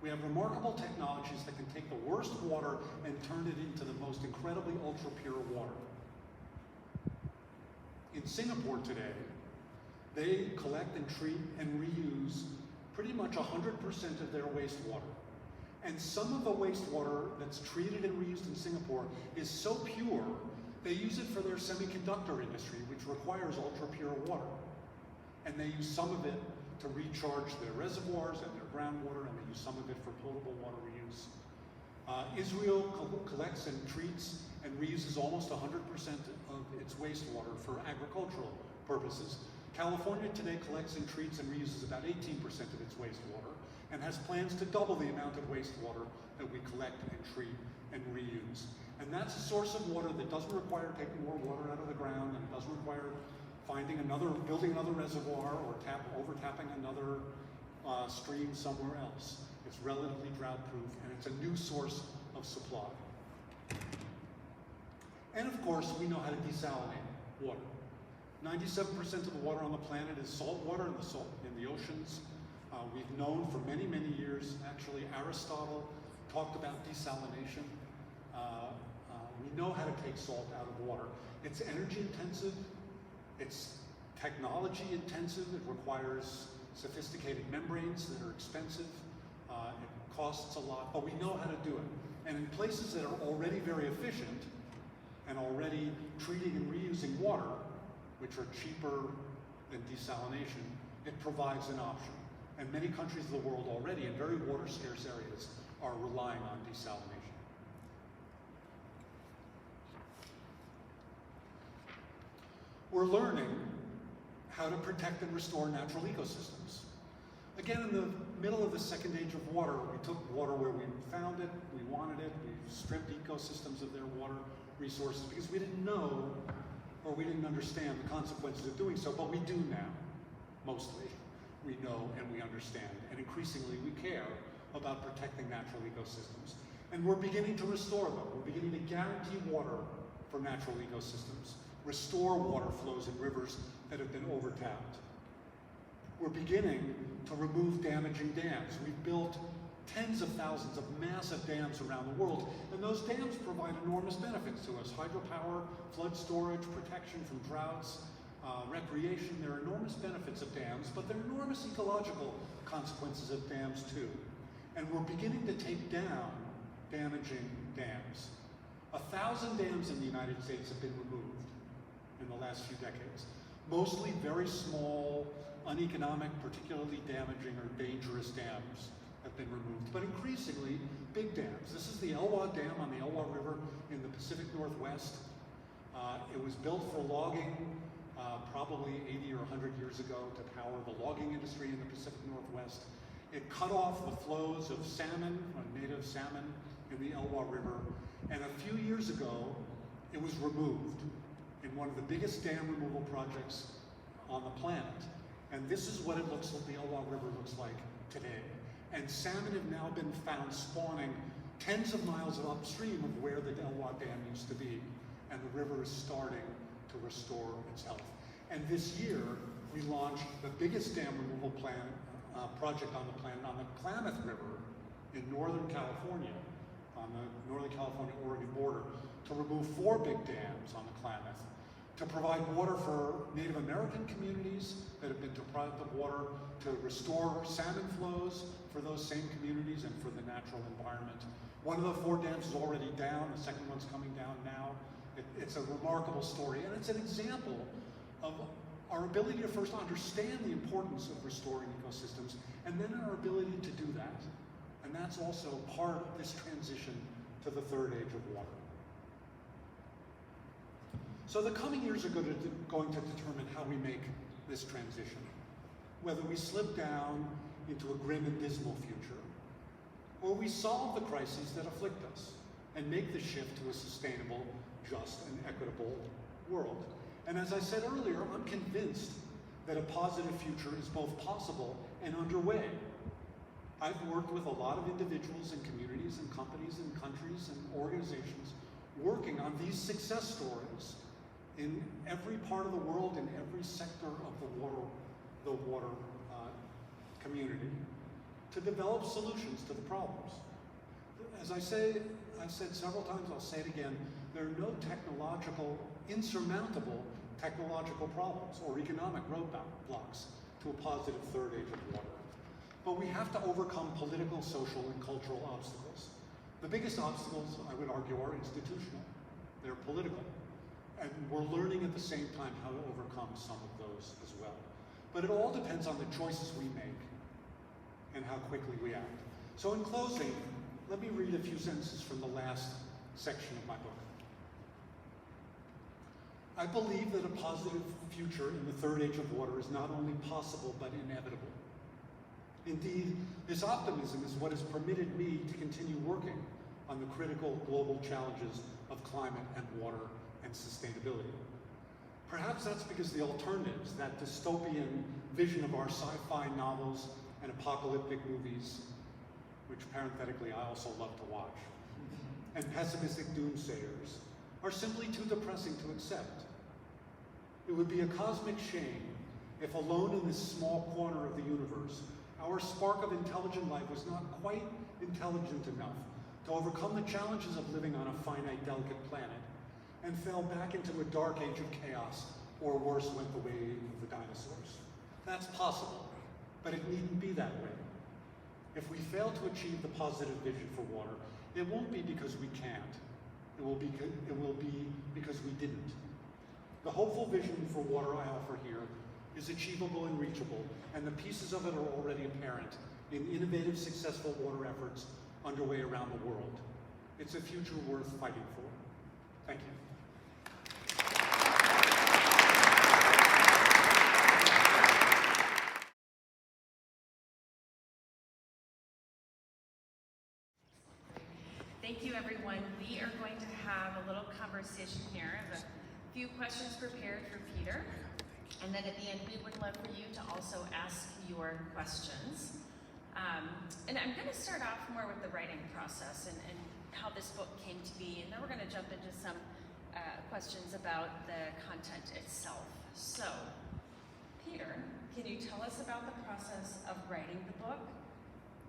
We have remarkable technologies that can take the worst water and turn it into the most incredibly ultra-pure water. In Singapore today, they collect and treat and reuse pretty much 100% of their wastewater. And some of the wastewater that's treated and reused in Singapore is so pure, they use it for their semiconductor industry, which requires ultra-pure water. And they use some of it to recharge their reservoirs and their groundwater, and they use some of it for potable water reuse. Israel collects and treats and reuses almost 100% of its wastewater for agricultural purposes. California today collects and treats and reuses about 18% of its wastewater, and has plans to double the amount of wastewater that we collect and treat and reuse. And that's a source of water that doesn't require taking more water out of the ground, and it doesn't require building another reservoir or over-tapping another stream somewhere else. It's relatively drought-proof, and it's a new source of supply. And of course, we know how to desalinate water. 97% of the water on the planet is salt water in the oceans. We've known for many, many years, actually Aristotle talked about desalination. We know how to take salt out of water. It's energy intensive. It's technology intensive. It requires sophisticated membranes that are expensive. It costs a lot, but we know how to do it. And in places that are already very efficient and already treating and reusing water, which are cheaper than desalination, it provides an option. And many countries of the world already, in very water-scarce areas, are relying on desalination. We're learning how to protect and restore natural ecosystems. Again, in the middle of the second age of water, we took water where we found it, we wanted it, we stripped ecosystems of their water resources because we didn't know or we didn't understand the consequences of doing so, but we do now, mostly. We know and we understand, and increasingly we care about protecting natural ecosystems. And we're beginning to restore them. We're beginning to guarantee water for natural ecosystems, restore water flows in rivers that have been overtapped. We're beginning to remove damaging dams. We've built tens of thousands of massive dams around the world, and those dams provide enormous benefits to us. Hydropower, flood storage, protection from droughts, recreation. There are enormous benefits of dams, but there are enormous ecological consequences of dams too. And we're beginning to take down damaging dams. 1,000 dams in the United States have been removed in the last few decades. Mostly very small, uneconomic, particularly damaging or dangerous dams have been removed, but increasingly big dams. This is the Elwha Dam on the Elwha River in the Pacific Northwest. It was built for logging probably 80 or 100 years ago to power the logging industry in the Pacific Northwest. It cut off the flows of salmon, native salmon, in the Elwha River, and a few years ago, it was removed in one of the biggest dam removal projects on the planet. And this is what it looks like, the Elwha River looks like today. And salmon have now been found spawning tens of miles upstream of where the Elwha Dam used to be. And the river is starting to restore its health. And this year, we launched the biggest dam removal project on the planet on the Klamath River in Northern California, on the Northern California-Oregon border, to remove 4 big dams on the Klamath, to provide water for Native American communities that have been deprived of water, to restore salmon flows for those same communities and for the natural environment. One of the 4 dams is already down, the second one's coming down now. It's a remarkable story, and it's an example of our ability to first understand the importance of restoring ecosystems, and then our ability to do that. And that's also part of this transition to the third age of water. So the coming years are going to determine how we make this transition, whether we slip down into a grim and dismal future, or we solve the crises that afflict us and make the shift to a sustainable, just, and equitable world. And as I said earlier, I'm convinced that a positive future is both possible and underway. I've worked with a lot of individuals and communities and companies and countries and organizations working on these success stories in every part of the world, in every sector of the water community, to develop solutions to the problems. As I've said several times, I'll say it again, there are no insurmountable technological problems or economic roadblocks to a positive third age of water. But we have to overcome political, social, and cultural obstacles. The biggest obstacles, I would argue, are institutional. They're political. And we're learning at the same time how to overcome some of those as well. But it all depends on the choices we make and how quickly we act. So in closing, let me read a few sentences from the last section of my book. I believe that a positive future in the third age of water is not only possible, but inevitable. Indeed, this optimism is what has permitted me to continue working on the critical global challenges of climate and water and sustainability. Perhaps that's because the alternatives, that dystopian vision of our sci-fi novels and apocalyptic movies, which parenthetically I also love to watch, and pessimistic doomsayers, are simply too depressing to accept. It would be a cosmic shame if alone in this small corner of the universe, our spark of intelligent life was not quite intelligent enough to overcome the challenges of living on a finite, delicate planet and fell back into a dark age of chaos, or worse, went the way of the dinosaurs. That's possible, but it needn't be that way. If we fail to achieve the positive vision for water, it won't be because we can't. It will be because we didn't. The hopeful vision for water I offer here is achievable and reachable, and the pieces of it are already apparent in innovative, successful water efforts underway around the world. It's a future worth fighting for. Thank you. Thank you, everyone. We are going to have a little conversation here. I have a few questions prepared for Peter. And then at the end, we would love for you to also ask your questions. And I'm going to start off more with the writing process and how this book came to be. And then we're going to jump into some questions about the content itself. So, Peter, can you tell us about the process of writing the book?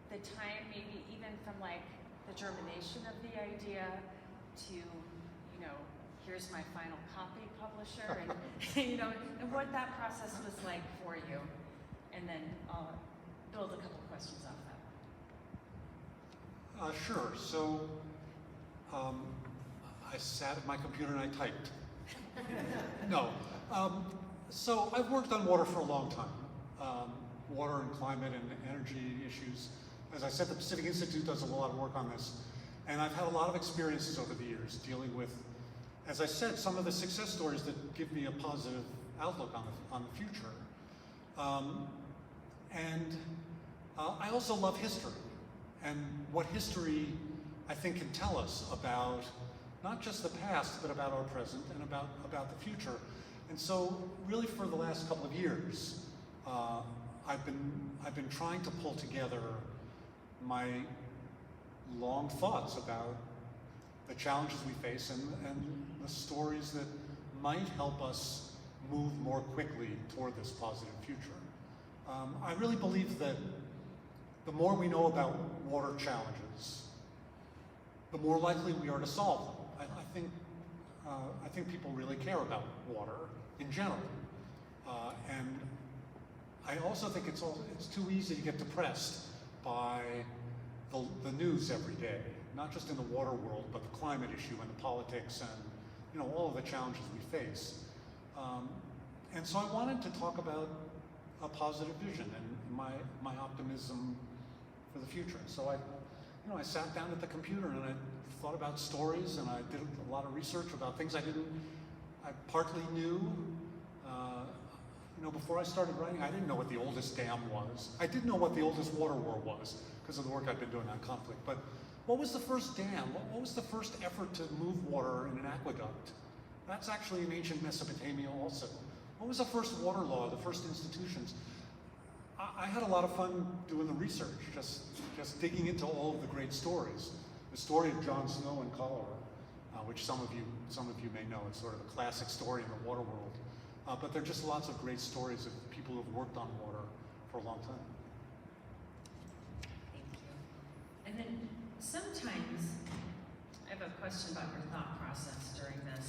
The time, maybe even from like the germination of the idea to, you know, here's my final copy, publisher, and you know, and what that process was like for you, and then I'll build a couple questions off that. Sure. So I sat at my computer and I typed. No. So I've worked on water for a long time. Water and climate and energy issues. As I said, the Pacific Institute does a lot of work on this. And I've had a lot of experiences over the years dealing with, as I said, some of the success stories that give me a positive outlook on the future. I also love history, and what history, I think, can tell us about not just the past, but about our present and about the future. And so, really, for the last couple of years, I've been trying to pull together my long thoughts about the challenges we face and the stories that might help us move more quickly toward this positive future. I really believe that the more we know about water challenges, the more likely we are to solve them. I think people really care about water in general, and I also think it's too easy to get depressed by the news every day, not just in the water world, but the climate issue and the politics and, you know, all of the challenges we face. And so I wanted to talk about a positive vision and my optimism for the future. So I sat down at the computer and I thought about stories, and I did a lot of research about things I partly knew. You know, before I started writing, I didn't know what the oldest dam was. I did know what the oldest water war was because of the work I've been doing on conflict. But what was the first dam? What was the first effort to move water in an aqueduct? That's actually in ancient Mesopotamia also. What was the first water law, the first institutions? I had a lot of fun doing the research, just digging into all of the great stories. The story of Jon Snow and cholera, which some of you may know. It's sort of a classic story in the water world. But there are just lots of great stories of people who have worked on water for a long time. Thank you. And then sometimes, I have a question about your thought process during this.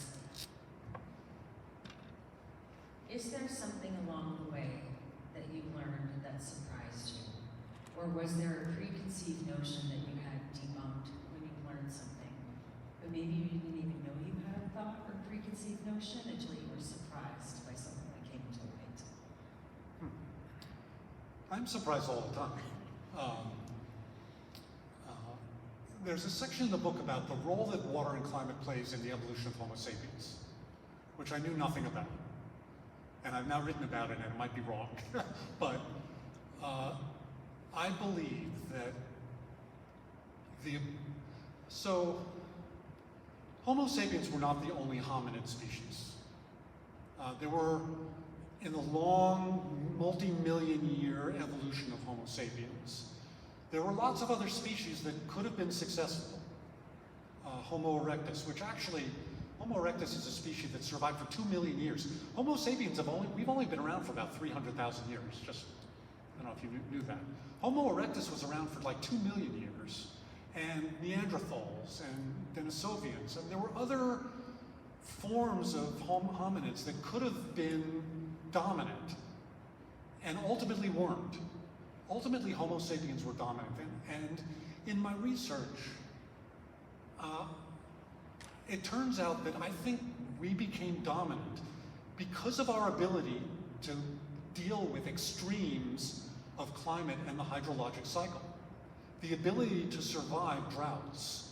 Is there something along the way that you learned that surprised you? Or was there a preconceived notion that you had debunked when you learned something? But maybe you didn't even know you had a thought or preconceived notion until you were surprised by something that came to light. I'm surprised all the time. There's a section in the book about the role that water and climate plays in the evolution of Homo sapiens, which I knew nothing about. And I've now written about it, and it might be wrong. But I believe that Homo sapiens were not the only hominid species. There were, in the long, multi-million year evolution of Homo sapiens, there were lots of other species that could have been successful. Homo erectus, which actually, Homo erectus is a species that survived for 2 million years. Homo sapiens we've only been around for about 300,000 years. Just, I don't know if you knew that. Homo erectus was around for like 2 million years. And Neanderthals and Denisovians, and there were other forms of hominids that could have been dominant and ultimately weren't. Ultimately, Homo sapiens were dominant. And in my research, it turns out that I think we became dominant because of our ability to deal with extremes of climate and the hydrologic cycle. The ability to survive droughts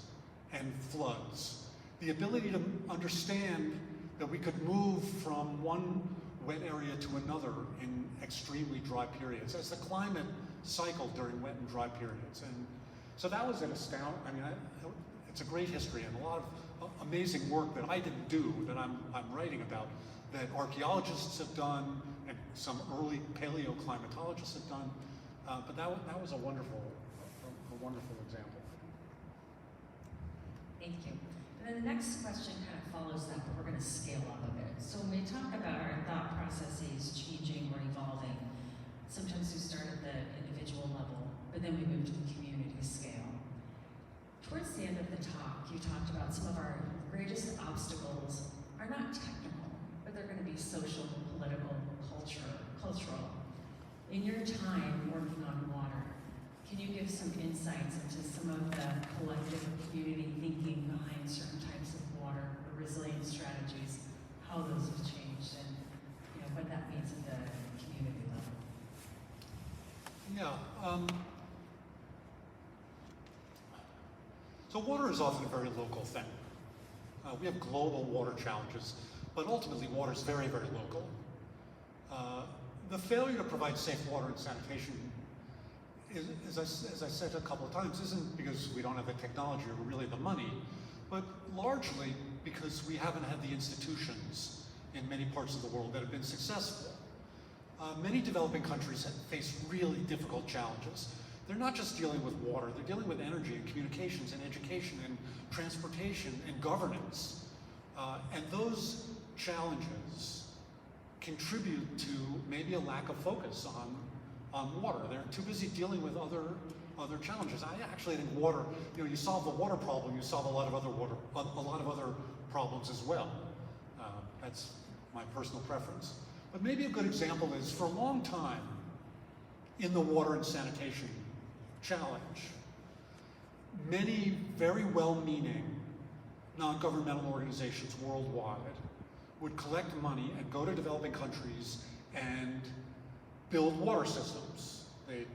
and floods. The ability to understand that we could move from one wet area to another in extremely dry periods, as the climate cycled during wet and dry periods. And so that was an astounding, it's a great history and a lot of amazing work that I didn't do, that I'm writing about, that archaeologists have done and some early paleoclimatologists have done. But that was a wonderful example. Thank you. And then the next question kind of follows that, but we're going to scale up a bit. So when we talk about our thought processes changing or evolving, sometimes we start at the individual level, but then we move to the community scale. Towards the end of the talk, you talked about some of our greatest obstacles are not technical, but they're going to be social, political, cultural. In your time working on water, can you give some insights into some of the collective community thinking behind certain types of water or resilience strategies, how those have changed, and what that means at the community level? Yeah. So water is often a very local thing. We have global water challenges, but ultimately water is very, very local. The failure to provide safe water and sanitation, as I said a couple of times, isn't because we don't have the technology or really the money, but largely because we haven't had the institutions in many parts of the world that have been successful. Many developing countries have faced really difficult challenges. They're not just dealing with water, they're dealing with energy and communications and education and transportation and governance. And those challenges contribute to maybe a lack of focus on water. They're too busy dealing with other challenges. I actually think water, you solve the water problem, you solve a lot of other problems as well. That's my personal preference. But maybe a good example is, for a long time, in the water and sanitation challenge, many very well-meaning non-governmental organizations worldwide would collect money and go to developing countries and build water systems. They'd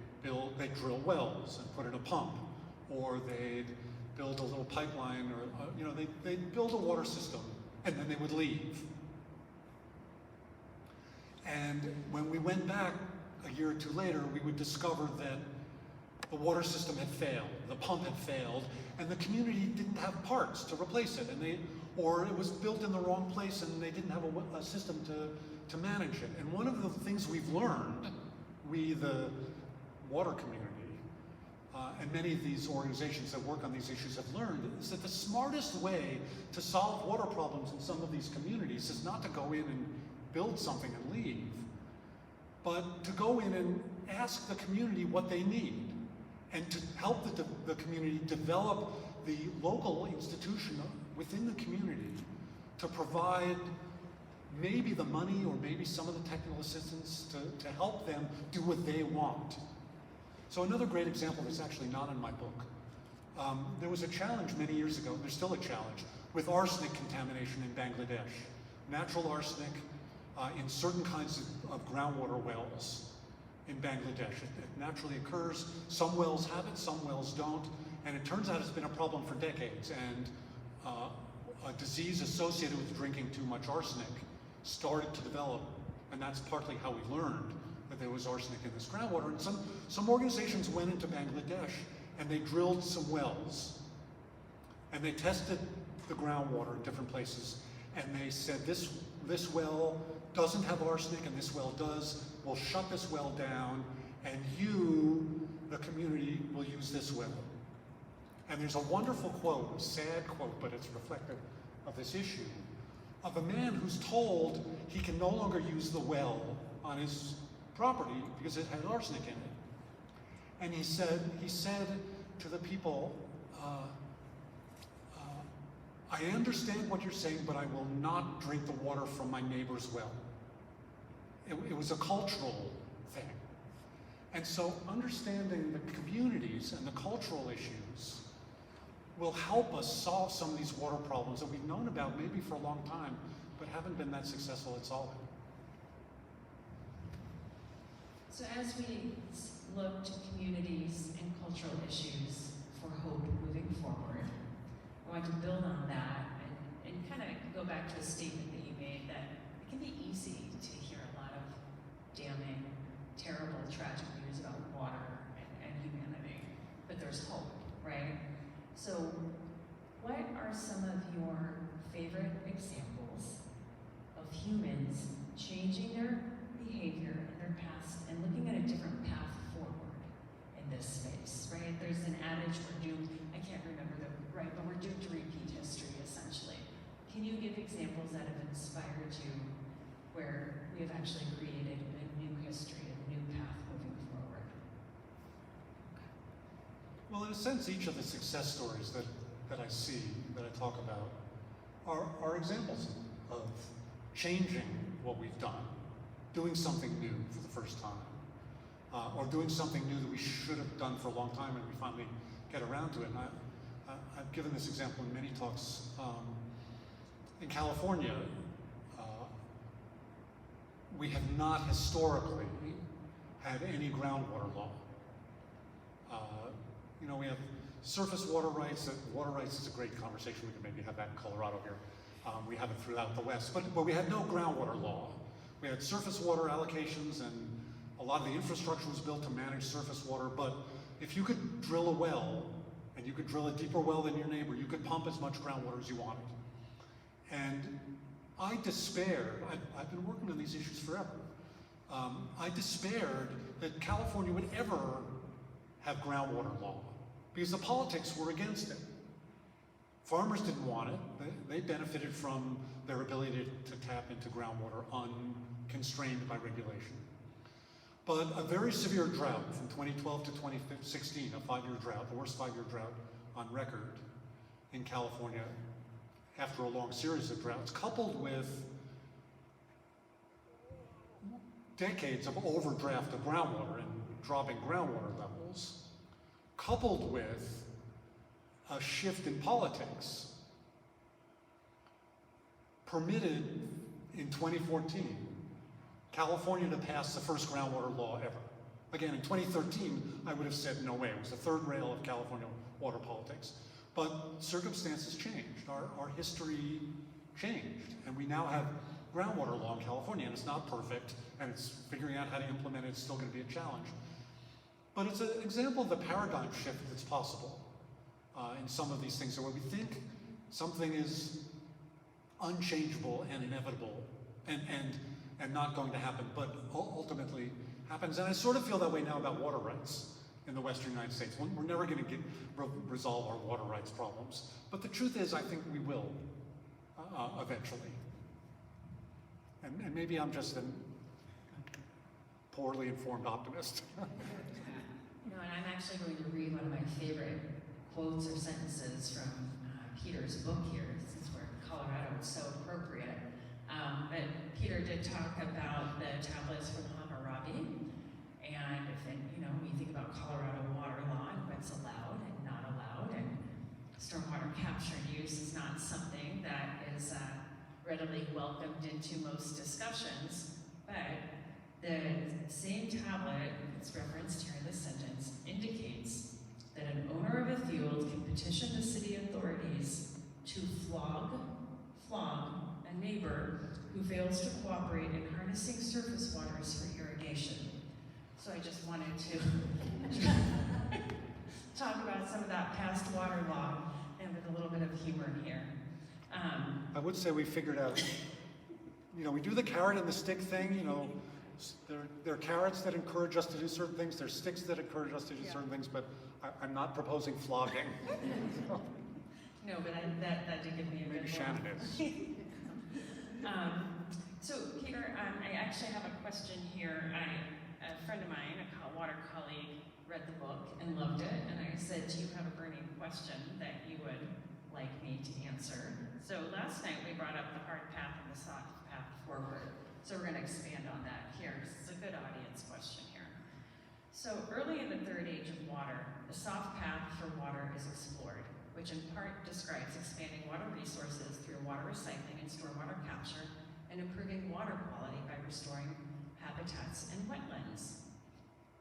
drill wells and put in a pump, or they'd build a little pipeline, or they'd build a water system, and then they would leave. And when we went back a year or two later, we would discover that the water system had failed, the pump had failed, and the community didn't have parts to replace it, or it was built in the wrong place and they didn't have a system to manage it. And one of the things we've learned, we the water community, and many of these organizations that work on these issues have learned, is that the smartest way to solve water problems in some of these communities is not to go in and build something and leave, but to go in and ask the community what they need, and to help the community develop the local institution within the community to provide maybe the money or maybe some of the technical assistance to help them do what they want. So another great example that's actually not in my book. There was a challenge many years ago, there's still a challenge, with arsenic contamination in Bangladesh. Natural arsenic in certain kinds of groundwater wells in Bangladesh. It naturally occurs. Some wells have it, some wells don't. And it turns out it's been a problem for decades. And a disease associated with drinking too much arsenic started to develop. And that's partly how we learned that there was arsenic in this groundwater. And some organizations went into Bangladesh and they drilled some wells. And they tested the groundwater in different places. And they said, this well doesn't have arsenic and this well does. We'll shut this well down and you, the community, will use this well. And there's a wonderful quote, a sad quote, but it's reflective of this issue, of a man who's told he can no longer use the well on his property because it had arsenic in it. And he said to the people, I understand what you're saying, but I will not drink the water from my neighbor's well. It was a cultural thing. And so understanding the communities and the cultural issues will help us solve some of these water problems that we've known about maybe for a long time, but haven't been that successful at solving. So as we look to communities and cultural issues for hope moving forward, I want to build on that and kind of go back to a statement that you made that it can be easy to hear a lot of damning, terrible, tragic news about water and humanity, but there's hope, right? So what are some of your favorite examples of humans changing their behavior and their past and looking at a different path forward in this space, right? There's an adage, we're doomed, I can't remember the right, but we're doomed to repeat history, essentially. Can you give examples that have inspired you where we have actually created a new history, a new path moving forward? Well, in a sense, each of the success stories that I see, that I talk about, are examples of changing what we've done, doing something new for the first time, or doing something new that we should have done for a long time and we finally get around to it. And I've given this example in many talks. In California, we have not historically had any groundwater law. You know, we have surface water rights. Water rights is a great conversation. We can maybe have that in Colorado here. We have it throughout the West, but we had no groundwater law. We had surface water allocations, and a lot of the infrastructure was built to manage surface water, but if you could drill a well, and you could drill a deeper well than your neighbor, you could pump as much groundwater as you wanted. And I despaired, I've been working on these issues forever, I despaired that California would ever have groundwater law, because the politics were against it. Farmers didn't want it. They benefited from their ability to tap into groundwater unconstrained by regulation. But a very severe drought from 2012 to 2016, a 5-year drought, the worst 5-year drought on record in California after a long series of droughts, coupled with decades of overdraft of groundwater and dropping groundwater levels, coupled with a shift in politics, permitted in 2014 California to pass the first groundwater law ever. Again, in 2013, I would have said no way. It was the third rail of California water politics. But circumstances changed. Our history changed. And we now have groundwater law in California, and it's not perfect, and it's figuring out how to implement it. It's still going to be a challenge. But it's an example of the paradigm shift that's possible in some of these things. So where we think something is unchangeable and inevitable and not going to happen, but ultimately happens. And I sort of feel that way now about water rights in the Western United States. We're never going to resolve our water rights problems. But the truth is, I think we will eventually. And maybe I'm just a poorly informed optimist. No, and I'm actually going to read one of my favorite quotes or sentences from Peter's book here, since we're in Colorado, it's so appropriate. But Peter did talk about the tablets from Hammurabi, and when you think about Colorado water law and what's allowed and not allowed, and stormwater capture and use is not something that is readily welcomed into most discussions, but the same tablet that's referenced here in this sentence indicates that an owner of a field can petition the city authorities to flog a neighbor who fails to cooperate in harnessing surface waters for irrigation. So I just wanted to talk about some of that past water law and with a little bit of humor here. I would say we figured out, we do the carrot and the stick thing, there are carrots that encourage us to do certain things, there's sticks that encourage us to do certain things, but I'm not proposing flogging. No, but that did give me a Maybe red Shannon is. So Peter, I actually have a question here. A friend of mine, a water colleague, read the book and loved it, and I said, do you have a burning question that you would like me to answer? So last night we brought up the hard path and the soft path forward. So we're going to expand on that here. This is a good audience question here. So early in the third age of water, the soft path for water is explored, which in part describes expanding water resources through water recycling and stormwater capture and improving water quality by restoring habitats and wetlands.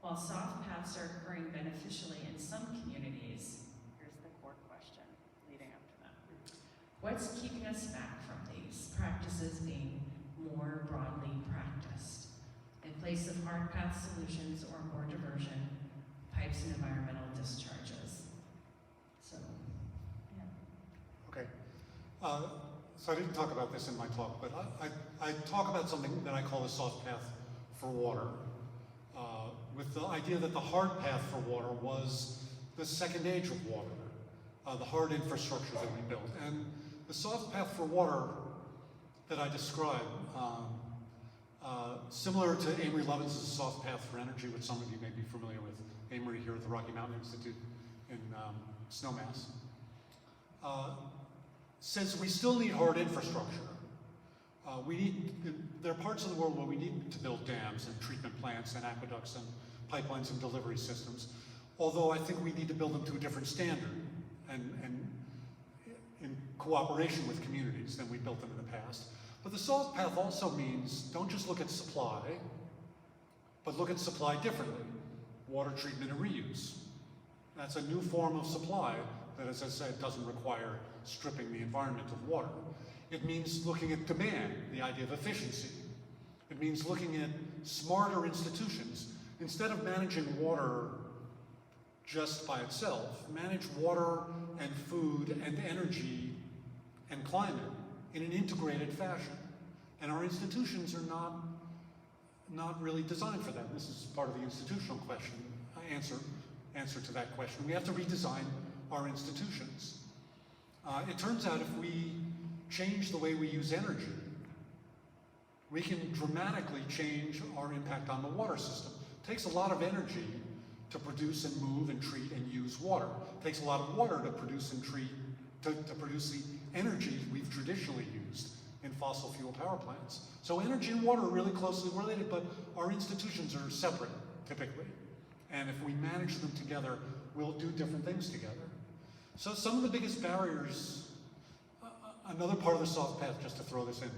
While soft paths are occurring beneficially in some communities, here's the core question leading up to that. What's keeping us back from these practices being more broadly practiced? In place of hard path solutions or more diversion, pipes and environmental discharges. So, yeah. Okay. So I didn't talk about this in my talk, but I talk about something that I call the soft path for water, with the idea that the hard path for water was the second age of water, the hard infrastructure that we built. And the soft path for water that I describe, similar to Amory Lovins' soft path for energy, which some of you may be familiar with, Amory here at the Rocky Mountain Institute in Snowmass, says we still need hard infrastructure. There are parts of the world where we need to build dams and treatment plants and aqueducts and pipelines and delivery systems, although I think we need to build them to a different standard and in cooperation with communities than we built them in the past. But the soft path also means don't just look at supply, but look at supply differently. Water treatment and reuse. That's a new form of supply that, as I said, doesn't require stripping the environment of water. It means looking at demand, the idea of efficiency. It means looking at smarter institutions. Instead of managing water just by itself, manage water and food and energy and climate in an integrated fashion. And our institutions are not really designed for that. This is part of the institutional question, answer to that question. We have to redesign our institutions. It turns out if we change the way we use energy, we can dramatically change our impact on the water system. It takes a lot of energy to produce and move and treat and use water. It takes a lot of water to produce and treat, to produce the energy we've traditionally used in fossil fuel power plants. So energy and water are really closely related, but our institutions are separate, typically. And if we manage them together, we'll do different things together. So some of the biggest barriers, another part of the soft path, just to throw this in,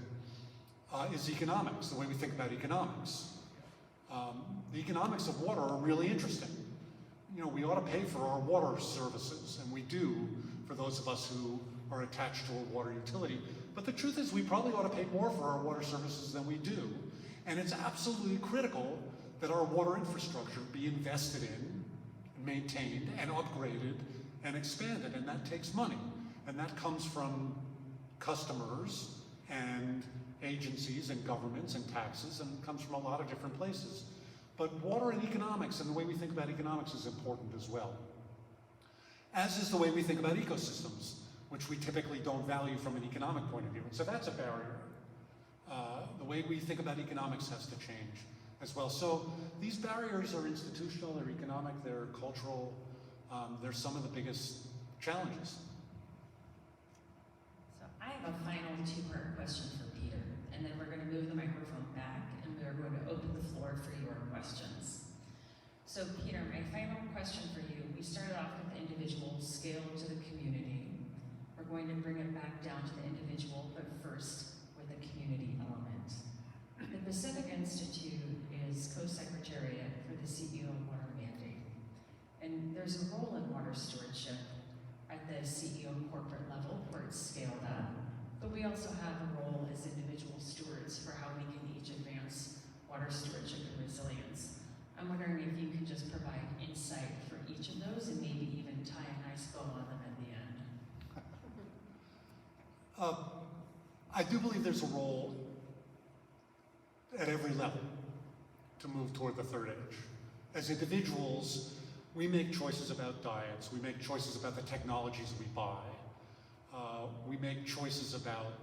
is economics, the way we think about economics. The economics of water are really interesting. You know, we ought to pay for our water services, and we do for those of us who are attached to a water utility. But the truth is we probably ought to pay more for our water services than we do. And it's absolutely critical that our water infrastructure be invested in, maintained, and upgraded, and expanded. And that takes money. And that comes from customers and agencies and governments and taxes, and comes from a lot of different places. But water and economics, and the way we think about economics, is important as well. As is the way we think about ecosystems, which we typically don't value from an economic point of view. And so that's a barrier. The way we think about economics has to change as well. So these barriers are institutional, they're economic, they're cultural, they're some of the biggest challenges. So I have a final two-part question for Peter, and then we're going to move the microphone back, and we are going to open the floor for your questions. So Peter, my final question for you, we started off with the individual, scale to the community. We're going to bring it back down to the individual, but first with the community element. The Pacific Institute is co-secretariat for the CEO Water Mandate. And there's a role in water stewardship at the CEO corporate level where it's scaled up. But we also have a role as individual stewards for how we can each advance water stewardship and resilience. I'm wondering if you can just provide insight for each of those and maybe even tie a nice bow on them at the end. I do believe there's a role at every level to move toward the third age. As individuals, we make choices about diets, we make choices about the technologies we buy, we make choices about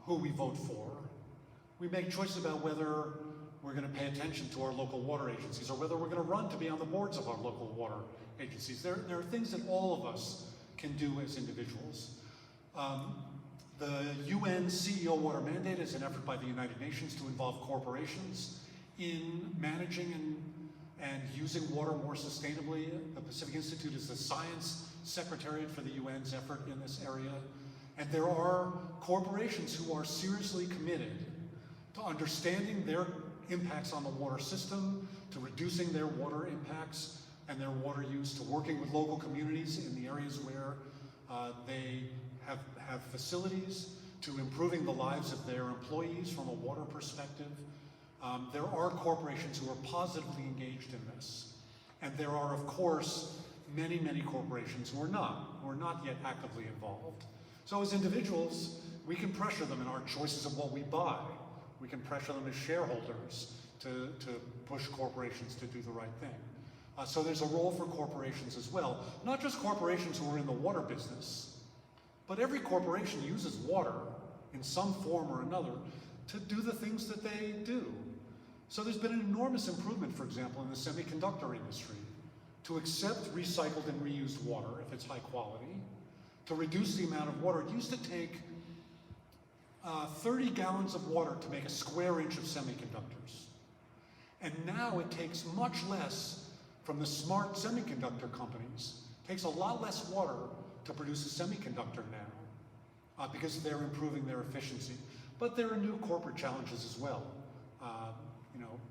who we vote for, we make choices about whether we're going to pay attention to our local water agencies or whether we're going to run to be on the boards of our local water agencies. There are things that all of us can do as individuals. The UN CEO Water Mandate is an effort by the United Nations to involve corporations in managing and using water more sustainably. The Pacific Institute is the science secretariat for the UN's effort in this area. And there are corporations who are seriously committed to understanding their impacts on the water system, to reducing their water impacts and their water use, to working with local communities in the areas where they have facilities, to improving the lives of their employees from a water perspective. There are corporations who are positively engaged in this. And there are, of course, many, many corporations who are not yet actively involved. So as individuals, we can pressure them in our choices of what we buy. We can pressure them as shareholders to push corporations to do the right thing. So there's a role for corporations as well. Not just corporations who are in the water business, but every corporation uses water in some form or another to do the things that they do. So there's been an enormous improvement, for example, in the semiconductor industry, to accept recycled and reused water if it's high quality, to reduce the amount of water. It used to take 30 gallons of water to make a square inch of semiconductors. And now it takes much less from the smart semiconductor companies. It takes a lot less water to produce a semiconductor now because they're improving their efficiency. But there are new corporate challenges as well.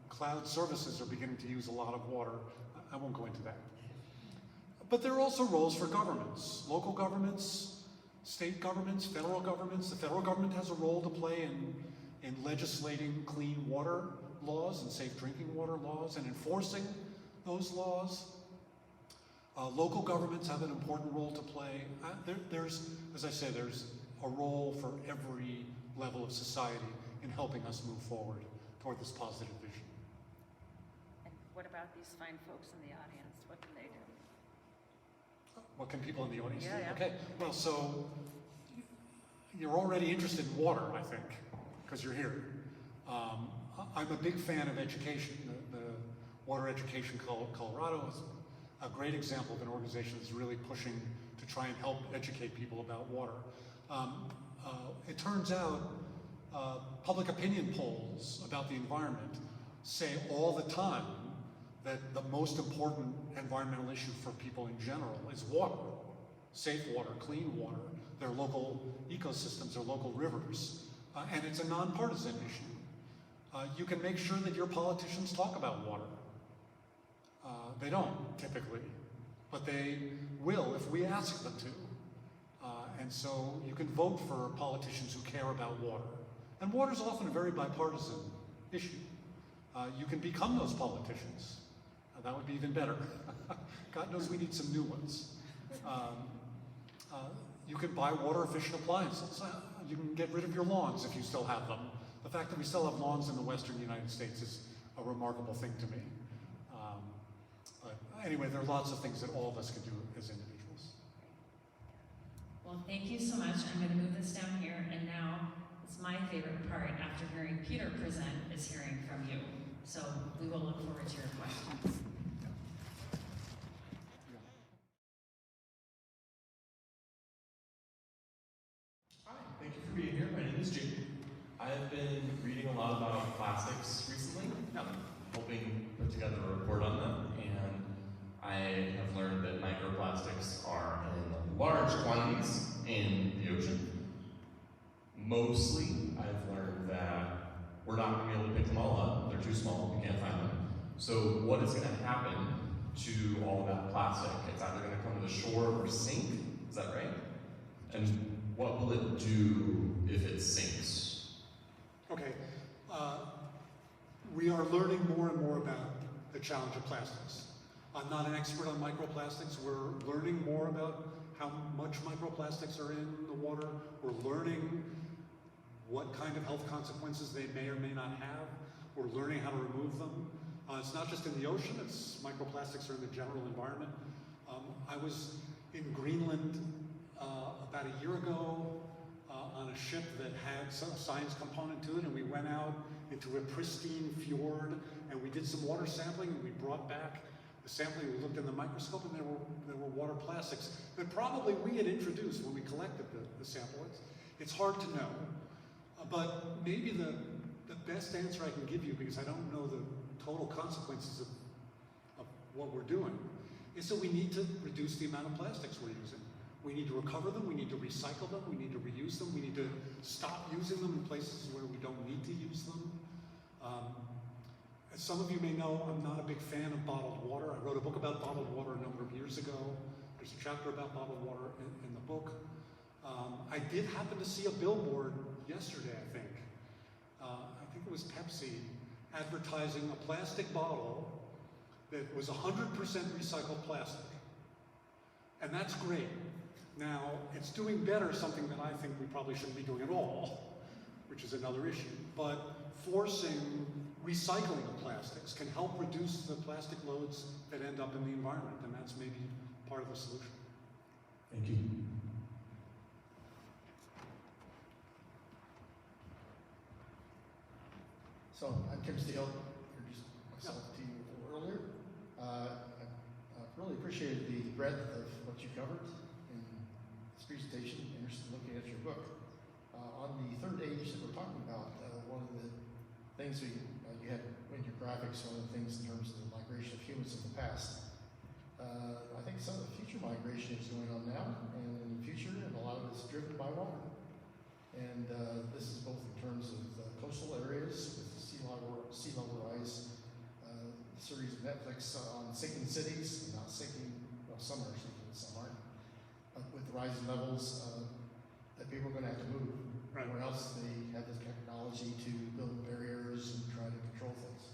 Cloud services are beginning to use a lot of water. I won't go into that. But there are also roles for governments, local governments, state governments, federal governments. The federal government has a role to play in legislating clean water laws and safe drinking water laws and enforcing those laws. Local governments have an important role to play. There's, as I say, there's a role for every level of society in helping us move forward toward this positive vision. And what about these fine folks in the audience? What can they do? What can people in the audience do? Yeah. Okay, well, so you're already interested in water, I think, because you're here. I'm a big fan of education. The Water Education Colorado is a great example of an organization that's really pushing to try and help educate people about water. It turns out public opinion polls about the environment say all the time that the most important environmental issue for people in general is water. Safe water, clean water, their local ecosystems, their local rivers. And it's a nonpartisan issue. You can make sure that your politicians talk about water. They don't, typically, but they will if we ask them to. And so you can vote for politicians who care about water. And water is often a very bipartisan issue. You can become those politicians. That would be even better. God knows we need some new ones. You can buy water-efficient appliances. You can get rid of your lawns if you still have them. The fact that we still have lawns in the western United States is a remarkable thing to me. But anyway, there are lots of things that all of us can do as individuals. Well, thank you so much. I'm going to move this down here, and now it's my favorite part after hearing Peter present is hearing from you. So we will look forward to your questions. Hi, thank you for being here. My name is Jake. I've been reading a lot about plastics recently, hoping to put together a report on them, and I have learned that microplastics are in large quantities in the ocean. Mostly, I've learned that we're not going to be able to pick them all up. They're too small, we can't find them. So what is going to happen to all of that plastic? It's either going to come to the shore or sink, is that right? And what will it do if it sinks? Okay, we are learning more and more about the challenge of plastics. I'm not an expert on microplastics. We're learning more about how much microplastics are in the water. We're learning what kind of health consequences they may or may not have. We're learning how to remove them. It's not just in the ocean, it's microplastics are in the general environment. I was in Greenland about a year ago on a ship that had a science component to it, and we went out into a pristine fjord and we did some water sampling, and we brought back the sampling. We looked in the microscope, and there were water plastics that probably we had introduced when we collected the sample. It's hard to know, but maybe the best answer I can give you, because I don't know the total consequences of what we're doing, is that we need to reduce the amount of plastics we're using. We need to recover them, we need to recycle them, we need to reuse them, we need to stop using them in places where we don't need to use them. some of you may know I'm not a big fan of bottled water. I wrote a book about bottled water a number of years ago. There's a chapter about bottled water in the book. I did happen to see a billboard yesterday, I think. I think it was Pepsi advertising a plastic bottle that was 100% recycled plastic. And that's great. Now, it's doing better something that I think we probably shouldn't be doing at all, which is another issue. But forcing recycling of plastics can help reduce the plastic loads that end up in the environment, and that's maybe part of the solution. Thank you. So I'm Tim Steele, introduced myself to you a little earlier. I really appreciated the breadth of what you covered in this presentation. Interested in looking at your book. On the third age that we're talking about, one of the things you had in your graphics, one of the things in terms of the migration of humans in the past. I think some of the future migration is going on now, and in the future, and a lot of it's driven by water. And this is both in terms of coastal areas with sea level rise, series of Netflix on sinking cities, not sinking, well, some are sinking, some aren't. But with the rising levels, that people are going to have to move. Right. Or else they have the technology to build barriers and try to control things.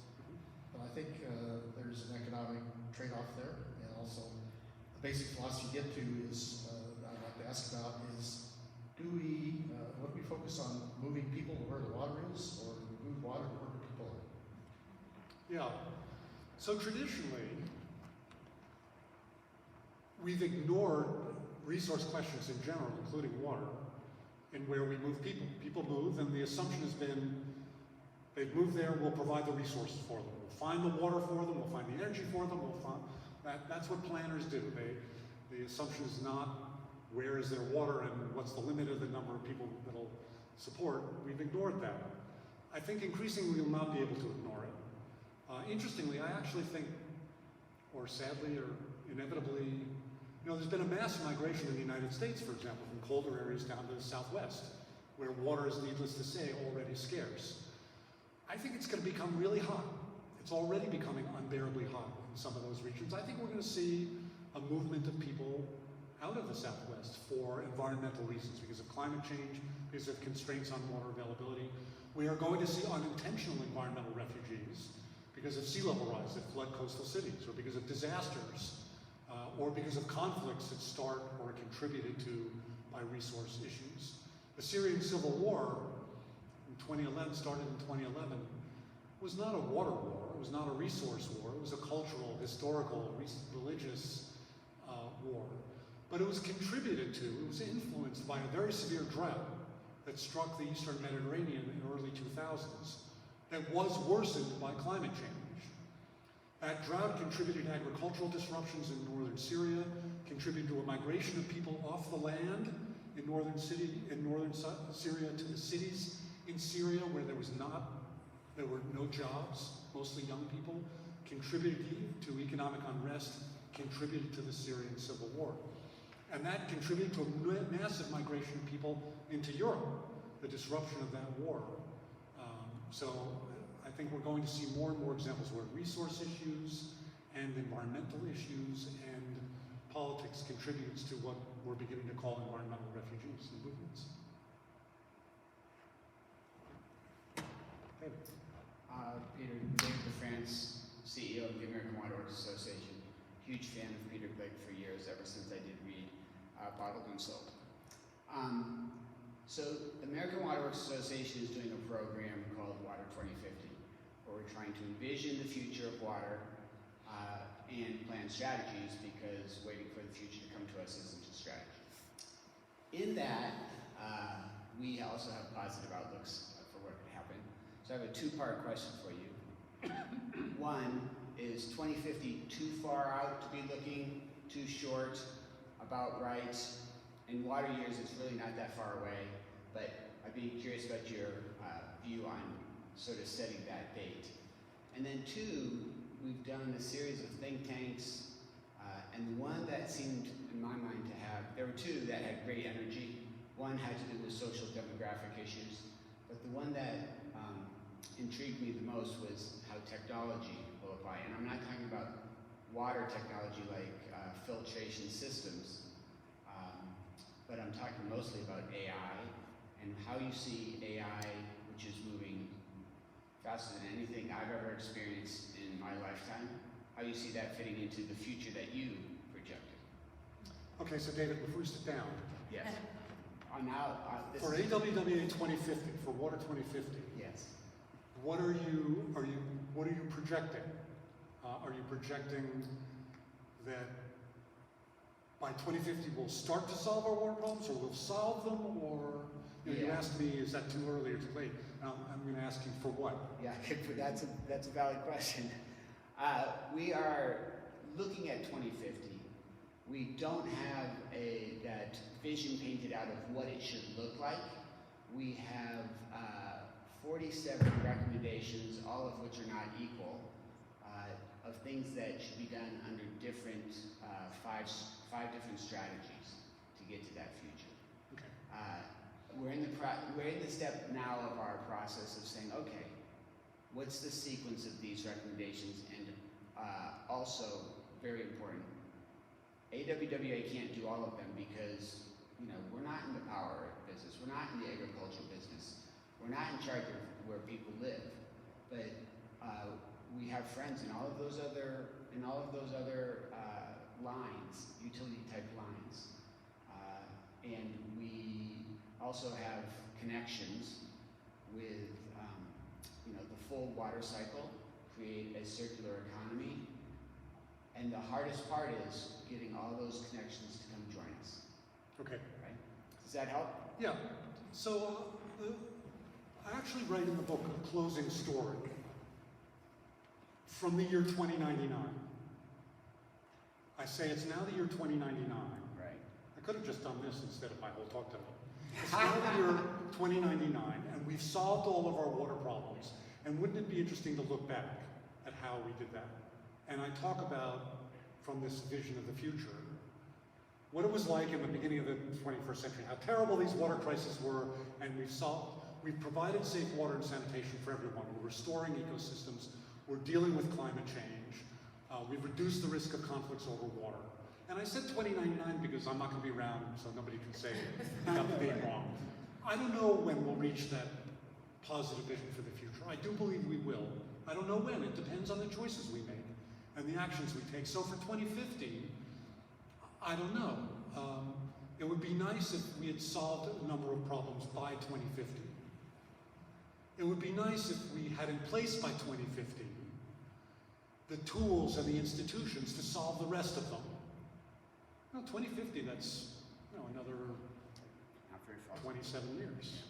But I think there's an economic trade-off there, and also the basic philosophy you get to is, I'd like to ask about is, what do we focus on moving people to where the water is, or move water to where the people are? Yeah. So traditionally, we've ignored resource questions in general, including water, in where we move people. People move, and the assumption has been they've moved there, we'll provide the resources for them. We'll find the water for them, we'll find the energy for them, that's what planners do. The assumption is not where is their water and what's the limit of the number of people that'll support. We've ignored that. I think increasingly we will not be able to ignore it. Interestingly, I actually think, or sadly, or inevitably, there's been a mass migration in the United States, for example, from colder areas down to the Southwest, where water is, needless to say, already scarce. I think it's going to become really hot. It's already becoming unbearably hot in some of those regions. I think we're going to see a movement of people out of the Southwest for environmental reasons, because of climate change, because of constraints on water availability. We are going to see unintentional environmental refugees because of sea level rise that flood coastal cities, or because of disasters, or because of conflicts that start or are contributed to by resource issues. The Syrian civil war in 2011, started in 2011, was not a water war, it was not a resource war, it was a cultural, historical, religious war. But it was contributed to, it was influenced by a very severe drought that struck the Eastern Mediterranean in the early 2000s that was worsened by climate change. That drought contributed to agricultural disruptions in northern Syria, contributed to a migration of people off the land in northern Syria to the cities in Syria where there were no jobs, mostly young people, contributed to economic unrest, contributed to the Syrian civil war. And that contributed to a massive migration of people into Europe, the disruption of that war. So I think we're going to see more and more examples where resource issues and environmental issues and politics contributes to what we're beginning to call environmental refugees and movements. David. Peter, David DeFrance, CEO of the American Water Works Association. Huge fan of Peter Gleick for years, ever since I did read Bottled and Sold. So the American Water Works Association is doing a program called Water 2050, where we're trying to envision the future of water and plan strategies, because waiting for the future to come to us isn't a strategy. In that, we also have positive outlooks for what could happen. So I have a two-part question for you. One, is 2050 too far out to be looking, too short, about right? In water years, it's really not that far away, but I'd be curious about your view on sort of setting that date. And then two, we've done a series of think tanks, and the one that seemed, in my mind, to have, there were two that had great energy. One had to do with social demographic issues, but the one that intrigued me the most was how technology will apply. And I'm not talking about water technology like filtration systems, but I'm talking mostly about AI and how you see AI, which is moving faster than anything I've ever experienced in my lifetime, how you see that fitting into the future that you projected. Okay, so David, before you sit down, Yes. Now, for AWWA 2050, for Water 2050, yes. what are you projecting? Are you projecting that by 2050 we'll start to solve our water problems, or we'll solve them, or you Yeah. asked me, is that too early or too late? I'm going to ask you for what? Yeah, that's a valid question. We are looking at 2050. We don't have that vision painted out of what it should look like. We have 47 recommendations, all of which are not equal, of things that should be done under different five different strategies to get to that future. Okay. We're in the step now of our process of saying, okay, what's the sequence of these recommendations, and also very important, AWWA can't do all of them because we're not in the power business, we're not in the agricultural business, we're not in charge of where people live, but we have friends in all of those other lines, utility type lines, and we also have connections with the full water cycle, create a circular economy, and the hardest part is getting all those connections to come join us. Okay. Right? Does that help? Yeah. So I actually write in the book a closing story from the year 2099. I say it's now the year 2099. Right. I could have just done this instead of my whole talk today. It's now the year 2099, and we've solved all of our water problems. And wouldn't it be interesting to look back at how we did that? And I talk about, from this vision of the future, what it was like in the beginning of the 21st century, how terrible these water crises were, and we've provided safe water and sanitation for everyone. We're restoring ecosystems. We're dealing with climate change. We've reduced the risk of conflicts over water. And I said 2099 because I'm not going to be around, so nobody can say I got the date wrong. I don't know when we'll reach that positive vision for the future. I do believe we will. I don't know when. It depends on the choices we make and the actions we take. So for 2050, I don't know. It would be nice if we had solved a number of problems by 2050. It would be nice if we had in place by 2050 the tools and the institutions to solve the rest of them. 2050, that's another Not very far. 27 years.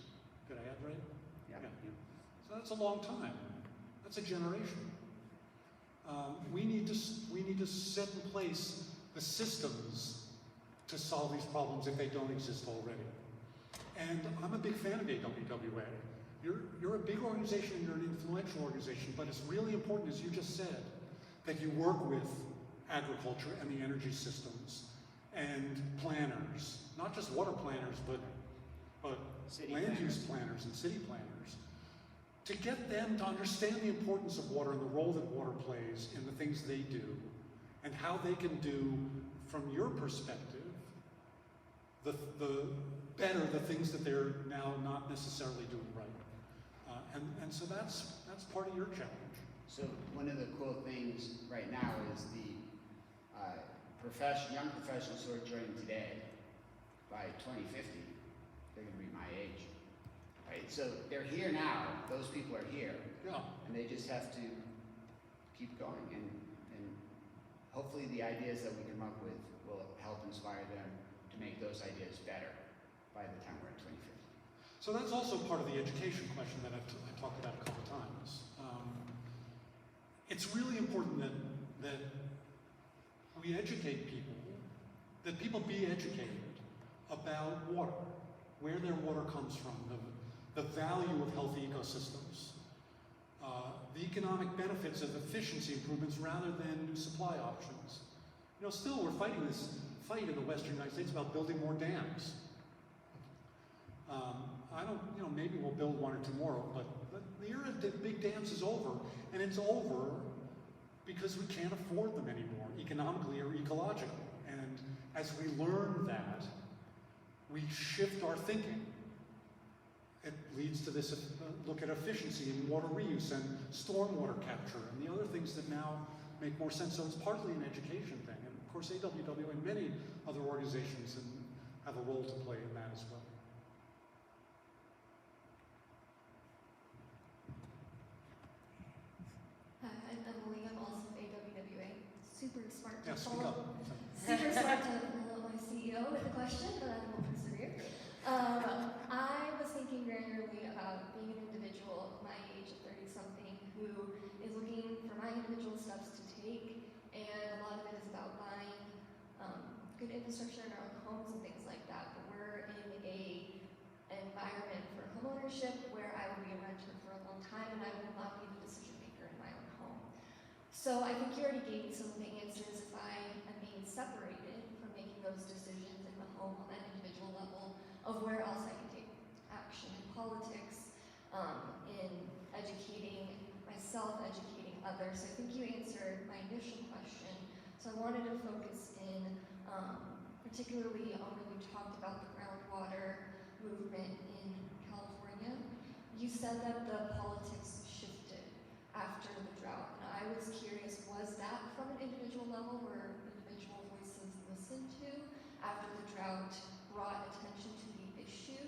Did I add right? Yeah. So that's a long time. That's a generation. We need to set in place the systems to solve these problems if they don't exist already. And I'm a big fan of AWWA. You're a big organization and you're an influential organization, but it's really important, as you just said, that you work with agriculture and the energy systems and planners, not just water planners, but City land planners. use planners and city planners, to get them to understand the importance of water and the role that water plays in the things they do, and how they can do, from your perspective, the better the things that they're now not necessarily doing right. And so that's part of your challenge. So one of the cool things right now is the young professionals who are joining today. By 2050, they're going to be my age, right? So they're here now. Those people are here, Yeah. and they just have to keep going. And hopefully, the ideas that we come up with will help inspire them to make those ideas better by the time we're at 2050. So that's also part of the education question that I talked about a couple of times. It's really important that we educate people, that people be educated about water, where their water comes from, the value of healthy ecosystems, the economic benefits of efficiency improvements rather than new supply options. Still we're fighting this fight in the Western United States about building more dams. I don't, maybe we'll build one or two more, but The era of the big dams is over, and it's over because we can't afford them anymore, economically or ecologically. And as we learn that, we shift our thinking. It leads to this look at efficiency in water reuse and stormwater capture and the other things that now make more sense. So it's partly an education thing. And of course, AWW and many other organizations have a role to play in that as well. Hi, I'm Emily. I'm also AWWA. Super smart to Yeah, speak follow. up. Super smart to follow my CEO with the question, but I will persevere. I was thinking very early about being an individual my age of 30-something who is looking for my individual steps to take, and a lot of it is about buying good infrastructure in our own homes and things like that. But we're in an environment for homeownership where I will be a renter for a long time, and I will not be the decision maker in my own home. So I think you already gave me some of the answers. If I am being separated from making those decisions in the home on that individual level, of where else I can take action in politics, in educating myself, educating others. So I think you answered my initial question. So I wanted to focus in particularly on when you talked about the groundwater movement in California. You said that the politics shifted after the drought. And I was curious, was that from an individual level where individual voices listened to after the drought brought attention to the issue?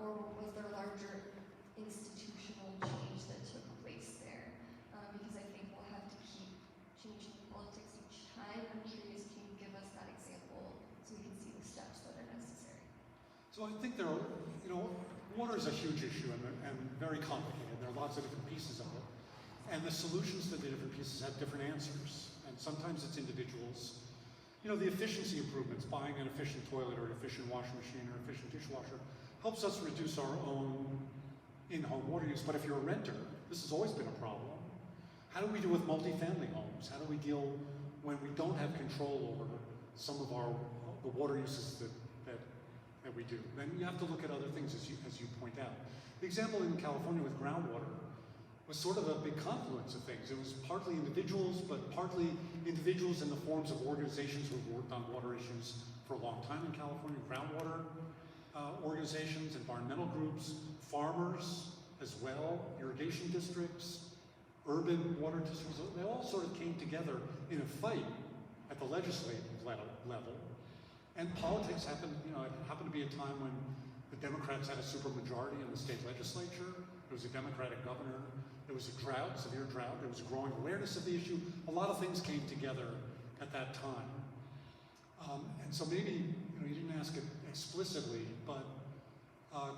Or was there larger institutional change that took place there? Because I think we'll have to keep changing politics each time. I'm curious, can you give us that example so we can see the steps that are necessary? So I think there are, water is a huge issue and very complicated. There are lots of different pieces of it. And the solutions to the different pieces have different answers. And sometimes it's individuals. The efficiency improvements, buying an efficient toilet or an efficient washing machine or efficient dishwasher, helps us reduce our own in-home water use. But if you're a renter, this has always been a problem. How do we do with multifamily homes? How do we deal when we don't have control over some of the water uses that we do? Then you have to look at other things, as you point out. The example in California with groundwater was sort of a big confluence of things. It was partly individuals, but partly individuals in the forms of organizations who have worked on water issues for a long time in California, groundwater organizations, environmental groups, farmers as well, irrigation districts, urban water districts. They all sort of came together in a fight at the legislative level. And politics happened, it happened to be a time when the Democrats had a supermajority in the state legislature. There was a Democratic governor. There was a drought, severe drought. There was growing awareness of the issue. A lot of things came together at that time. And so maybe, you didn't ask it explicitly, but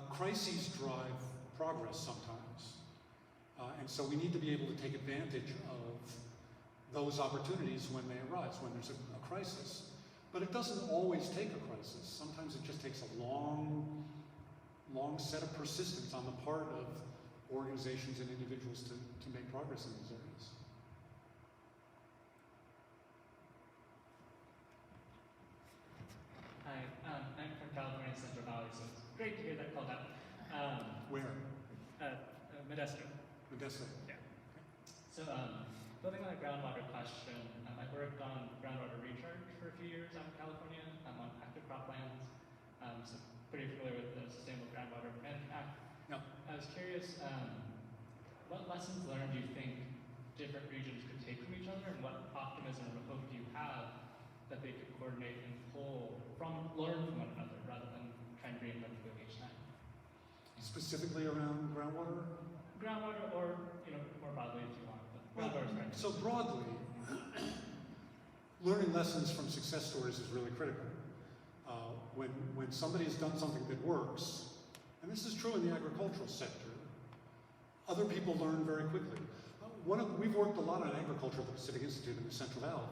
crises drive progress sometimes. And so we need to be able to take advantage of those opportunities when they arise, when there's a crisis. But it doesn't always take a crisis. Sometimes it just takes a long set of persistence on the part of organizations and individuals to make progress in these areas. Hi, I'm from California, Central Valley, so it's great to hear that called out. Where? Modesto. Modesto. Yeah. So, building on a groundwater question, I worked on groundwater recharge for a few years out in California. I'm on active croplands, so pretty familiar with the Sustainable Groundwater Management Act. Yeah. I was curious, what lessons learned do you think different regions could take from each other, and what optimism or hope do you have that they could coordinate and learn from one another rather than trying to reinvent the wheel each time? Specifically around groundwater? Groundwater, or more broadly if you want. But groundwater is right. So broadly, learning lessons from success stories is really critical. When somebody has done something that works, and this is true in the agricultural sector, other people learn very quickly. We've worked a lot on agriculture at the Pacific Institute in the Central Valley,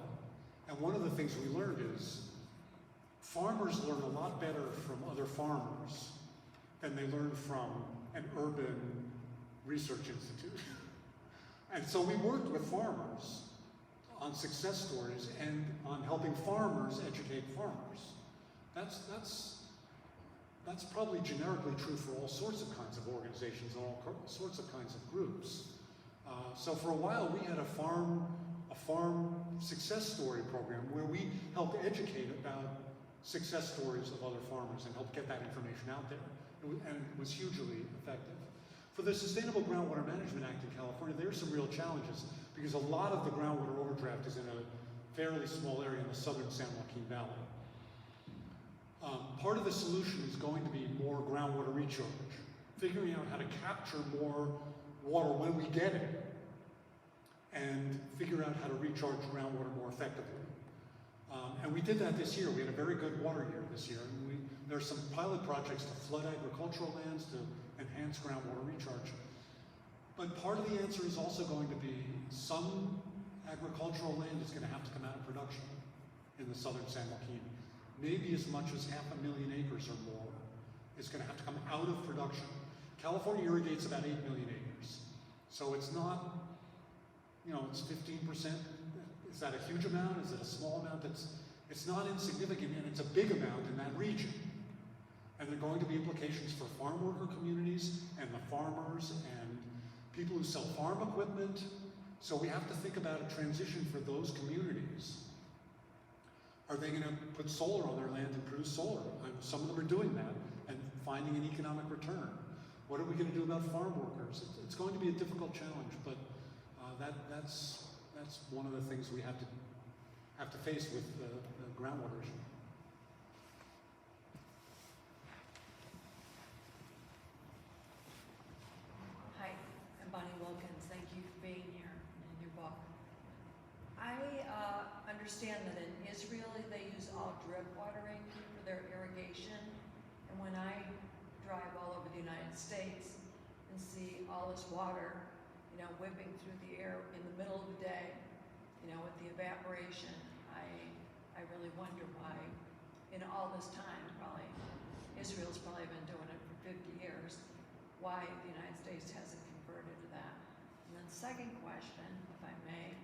and one of the things we learned is farmers learn a lot better from other farmers than they learn from an urban research institute. And so we worked with farmers on success stories and on helping farmers educate farmers. that's probably generically true for all sorts of kinds of organizations and all sorts of kinds of groups. So for a while we had a farm success story program where we helped educate about success stories of other farmers and help get that information out there. And it was hugely effective. For the Sustainable Groundwater Management Act in California, there are some real challenges because a lot of the groundwater overdraft is in a fairly small area in the southern San Joaquin Valley. Part of the solution is going to be more groundwater recharge, figuring out how to capture more water when we get it, and figure out how to recharge groundwater more effectively. And we did that this year. We had a very good water year this year. And there are some pilot projects to flood agricultural lands to enhance groundwater recharge. But part of the answer is also going to be some agricultural land is going to have to come out of production in the southern San Joaquin. Maybe as much as 500,000 acres or more is going to have to come out of production. California irrigates about 8 million acres. So it's not, it's 15%. Is that a huge amount? Is it a small amount? It's not insignificant, and it's a big amount in that region. And there are going to be implications for farm worker communities and the farmers and people who sell farm equipment. So we have to think about a transition for those communities. Are they going to put solar on their land and produce solar? Some of them are doing that and finding an economic return. What are we going to do about farm workers? It's going to be a difficult challenge, but that's one of the things we have to face with the groundwater issue. Hi, I'm Bonnie Wilkins. Thank you for being here and your book. I understand that in Israel they use all drip watering for their irrigation, and when I drive all over the United States and see all this water, whipping through the air in the middle of the day, with the evaporation, I really wonder why, in all this time, probably, Israel's probably been doing it for 50 years, why the United States hasn't converted to that. And then second question, if I may,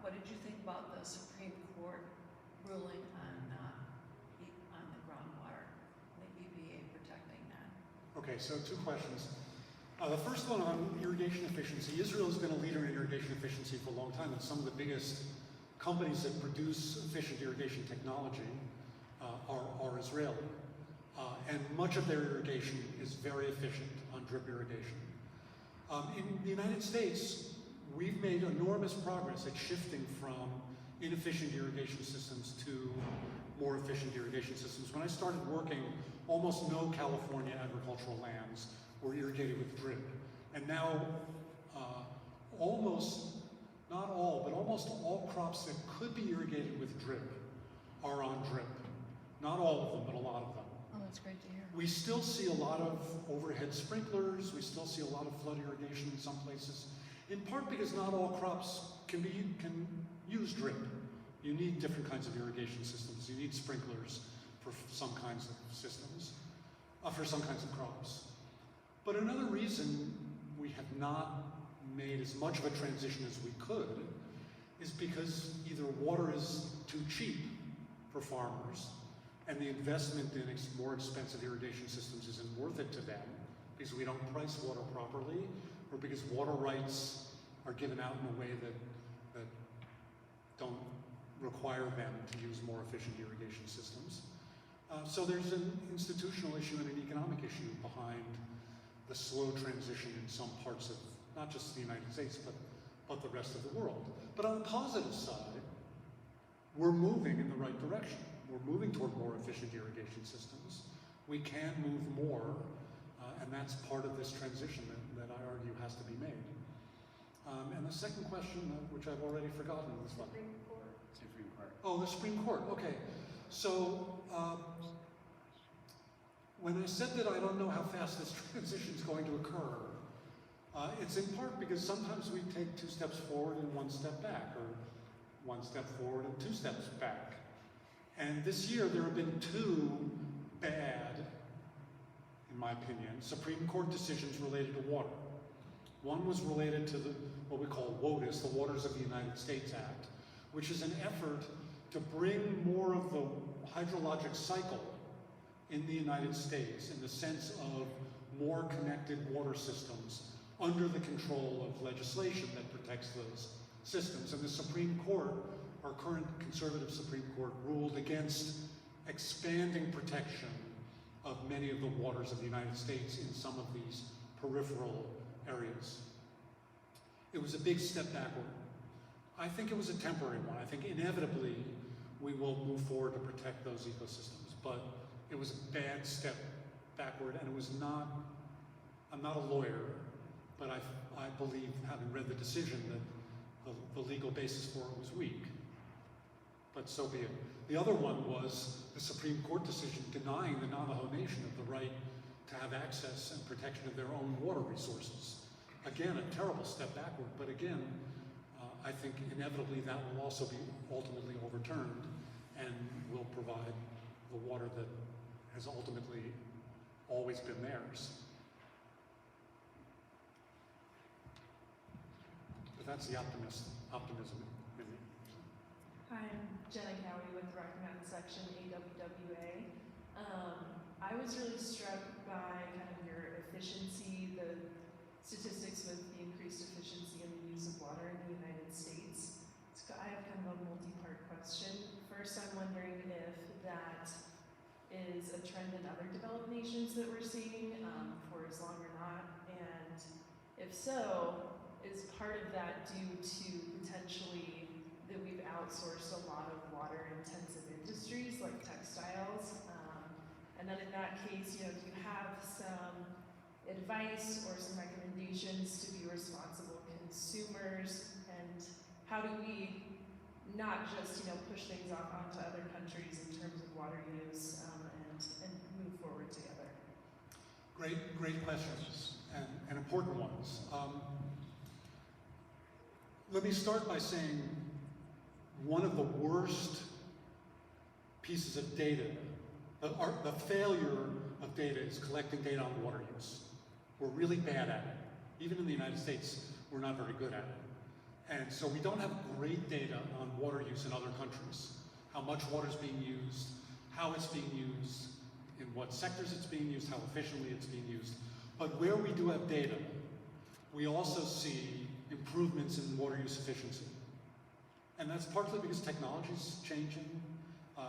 what did you think about the Supreme Court ruling on the groundwater, the EPA protecting that? Okay, so two questions. The first one on irrigation efficiency. Israel has been a leader in irrigation efficiency for a long time, and some of the biggest companies that produce efficient irrigation technology are Israeli. And much of their irrigation is very efficient on drip irrigation. In the United States, we've made enormous progress at shifting from inefficient irrigation systems to more efficient irrigation systems. When I started working, almost no California agricultural lands were irrigated with drip. And now not all, but almost all crops that could be irrigated with drip are on drip. Not all of them, but a lot of them. Oh, that's great to hear. We still see a lot of overhead sprinklers. We still see a lot of flood irrigation in some places, in part because not all crops can use drip. You need different kinds of irrigation systems. You need sprinklers for some kinds of systems, for some kinds of crops. But another reason we have not made as much of a transition as we could is because either water is too cheap for farmers and the investment in more expensive irrigation systems isn't worth it to them because we don't price water properly, or because water rights are given out in a way that don't require them to use more efficient irrigation systems. So there's an institutional issue and an economic issue behind the slow transition in some parts of not just the United States, but the rest of the world. But on the positive side, we're moving in the right direction. We're moving toward more efficient irrigation systems. We can move more, and that's part of this transition that I argue has to be made. And the second question, which I've already forgotten, was what? Supreme Court. Oh, the Supreme Court. Okay. So when I said that I don't know how fast this transition is going to occur, it's in part because sometimes we take 2 steps forward and 1 step back, or 1 step forward and 2 steps back. And this year there have been 2 bad, in my opinion, Supreme Court decisions related to water. One was related to what we call WOTUS, the Waters of the United States Act, which is an effort to bring more of the hydrologic cycle in the United States in the sense of more connected water systems under the control of legislation that protects those systems. And the Supreme Court, our current conservative Supreme Court, ruled against expanding protection of many of the waters of the United States in some of these peripheral areas. It was a big step backward. I think it was a temporary one. I think inevitably we will move forward to protect those ecosystems, but it was a bad step backward, and it was not, I'm not a lawyer, but I believe, having read the decision, that the legal basis for it was weak. But so be it. The other one was the Supreme Court decision denying the Navajo Nation of the right to have access and protection of their own water resources. Again, a terrible step backward, but again, I think inevitably that will also be ultimately overturned and will provide the water that has ultimately always been theirs. But that's the optimism in me. Hi, I'm Jenna Cowie with Rocky Mountain Section AWWA. I was really struck by kind of your efficiency, the statistics with the increased efficiency in the use of water in the United States. So I have kind of a multi-part question. First, I'm wondering if that is a trend in other developed nations that we're seeing for as long or not, and if so, is part of that due to potentially that we've outsourced a lot of water-intensive industries like textiles? And then in that case, do you have some advice or some recommendations to be responsible consumers? And how do we not just, push things off onto other countries in terms of water use and move forward together? Great questions and important ones. Let me start by saying one of the worst pieces of data, the failure of data, is collecting data on water use. We're really bad at it. Even in the United States, we're not very good at it. And so we don't have great data on water use in other countries. How much water is being used, how it's being used, in what sectors it's being used, how efficiently it's being used. But where we do have data, we also see improvements in water use efficiency. And that's partly because technology is changing.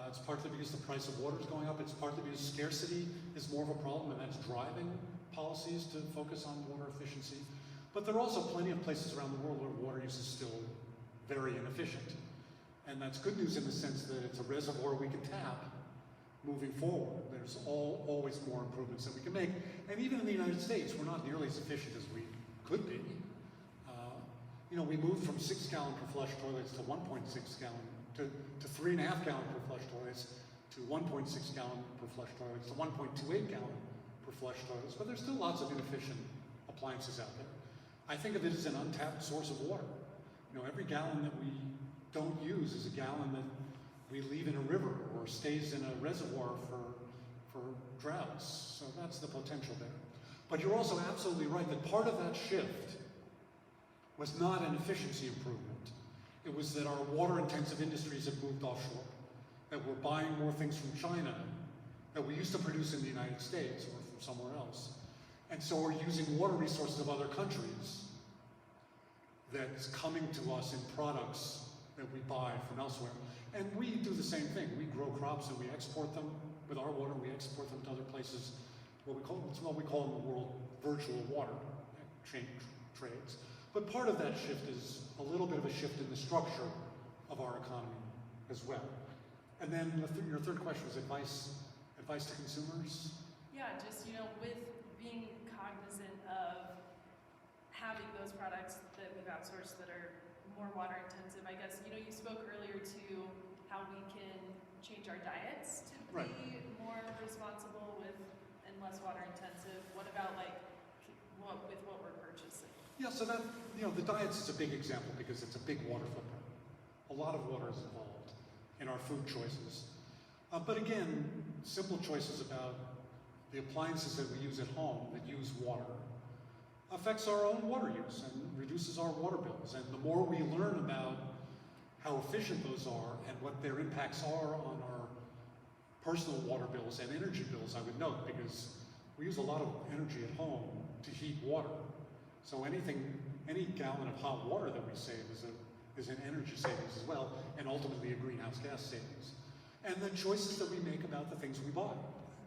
It's partly because the price of water is going up. It's partly because scarcity is more of a problem, and that's driving policies to focus on water efficiency. But there are also plenty of places around the world where water use is still very inefficient. And that's good news in the sense that it's a reservoir we can tap moving forward. There's always more improvements that we can make. And even in the United States, we're not nearly as efficient as we could be. We moved from 6 gallon per flush toilets to 1.6 gallon, to 3.5 gallon per flush toilets, to 1.6 gallon per flush toilets, to 1.28 gallon per flush toilets. But there's still lots of inefficient appliances out there. I think of it as an untapped source of water. Every gallon that we don't use is a gallon that we leave in a river or stays in a reservoir for droughts. So that's the potential there. But you're also absolutely right that part of that shift was not an efficiency improvement. It was that our water-intensive industries have moved offshore, that we're buying more things from China that we used to produce in the United States or from somewhere else. And so we're using water resources of other countries that's coming to us in products that we buy from elsewhere. And we do the same thing. We grow crops and we export them with our water. We export them to other places. It's what we call in the world virtual water trades. But part of that shift is a little bit of a shift in the structure of our economy as well. And then your third question was advice to consumers? Yeah, just, with being cognizant of having those products that we've outsourced that are more water intensive, I guess, you spoke earlier to how we can change our diets to be more responsible with and less water intensive. What about with what we're purchasing? Yeah, so that, the diets is a big example because it's a big water footprint. A lot of water is involved in our food choices. But again, simple choices about the appliances that we use at home that use water affects our own water use and reduces our water bills. And the more we learn about how efficient those are and what their impacts are on our personal water bills and energy bills, I would note, because we use a lot of energy at home to heat water. So any gallon of hot water that we save is an energy savings as well, and ultimately a greenhouse gas savings. And the choices that we make about the things we buy,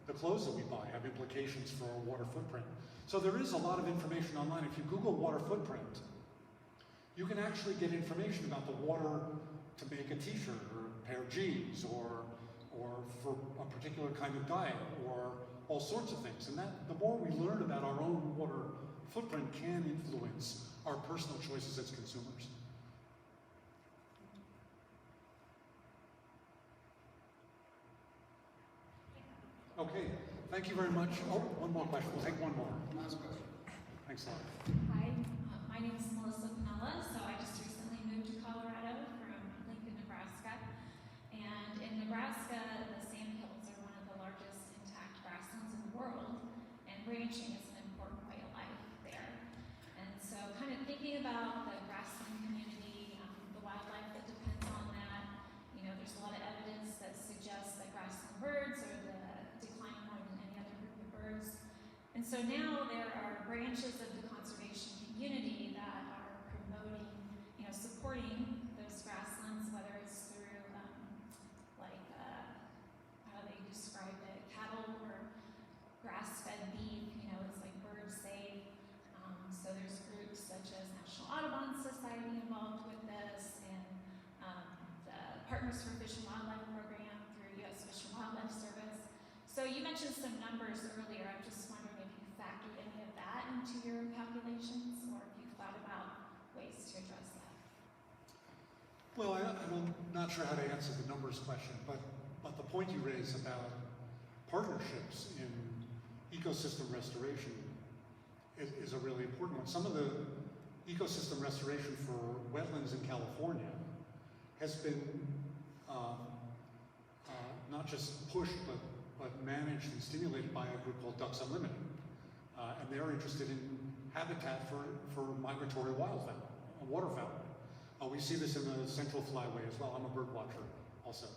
the clothes that we buy, have implications for our water footprint. So there is a lot of information online. If you Google water footprint, you can actually get information about the water to make a t-shirt or a pair of jeans or for a particular kind of diet or all sorts of things. And that the more we learn about our own water footprint can influence our personal choices as consumers. Okay, thank you very much. Oh, one more question. We'll take one more. Last question. Thanks a lot. Hi, my name is Melissa Pinella. So I just recently moved to Colorado from Lincoln, Nebraska. And in Nebraska, the sandhills are one of the largest intact grasslands in the world. And ranching is an important way of life there. And so kind of thinking about the grassland community, the wildlife that depends on that, you know, there's a lot of evidence that suggests that grassland birds are declining more than any other group of birds. And so now there are branches of the conservation community that are promoting, you know, supporting those grasslands, whether it's through, how they describe it, cattle or grass-fed beef, you know, it's like bird safe. So there's groups such as National Audubon Society involved with this, and the Partners for Fish and Wildlife program through U.S. Fish and Wildlife Service. So you mentioned some numbers earlier. I'm just wondering if you factored any of that into your calculations, or if you thought about ways to address that. Well, I'm not sure how to answer the numbers question, but the point you raise about partnerships in ecosystem restoration is a really important one. Some of the ecosystem restoration for wetlands in California has been not just pushed, but managed and stimulated by a group called Ducks Unlimited. And they're interested in habitat for migratory wildfowl, waterfowl. We see this in the Central Flyway as well. I'm a bird watcher also.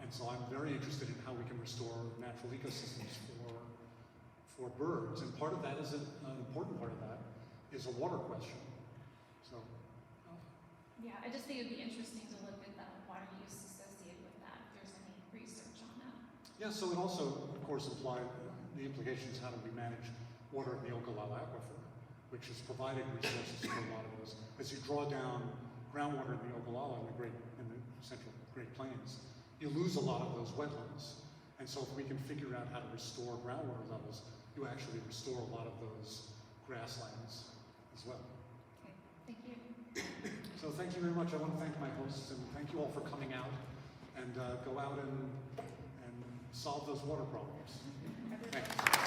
And so I'm very interested in how we can restore natural ecosystems for birds. And part of that is an important part of that is a water question. So. Yeah, I just think it would be interesting to look at the water use associated with that, if there's any research on that. Yeah, so it also, of course, the implications, how do we manage water in the Ogallala Aquifer, which has provided resources for a lot of those. As you draw down groundwater in the Ogallala in the central Great Plains, you lose a lot of those wetlands. And so if we can figure out how to restore groundwater levels, you actually restore a lot of those grasslands as well. Okay, thank you. So thank you very much. I want to thank my hosts, and thank you all for coming out and go out and solve those water problems. Thanks.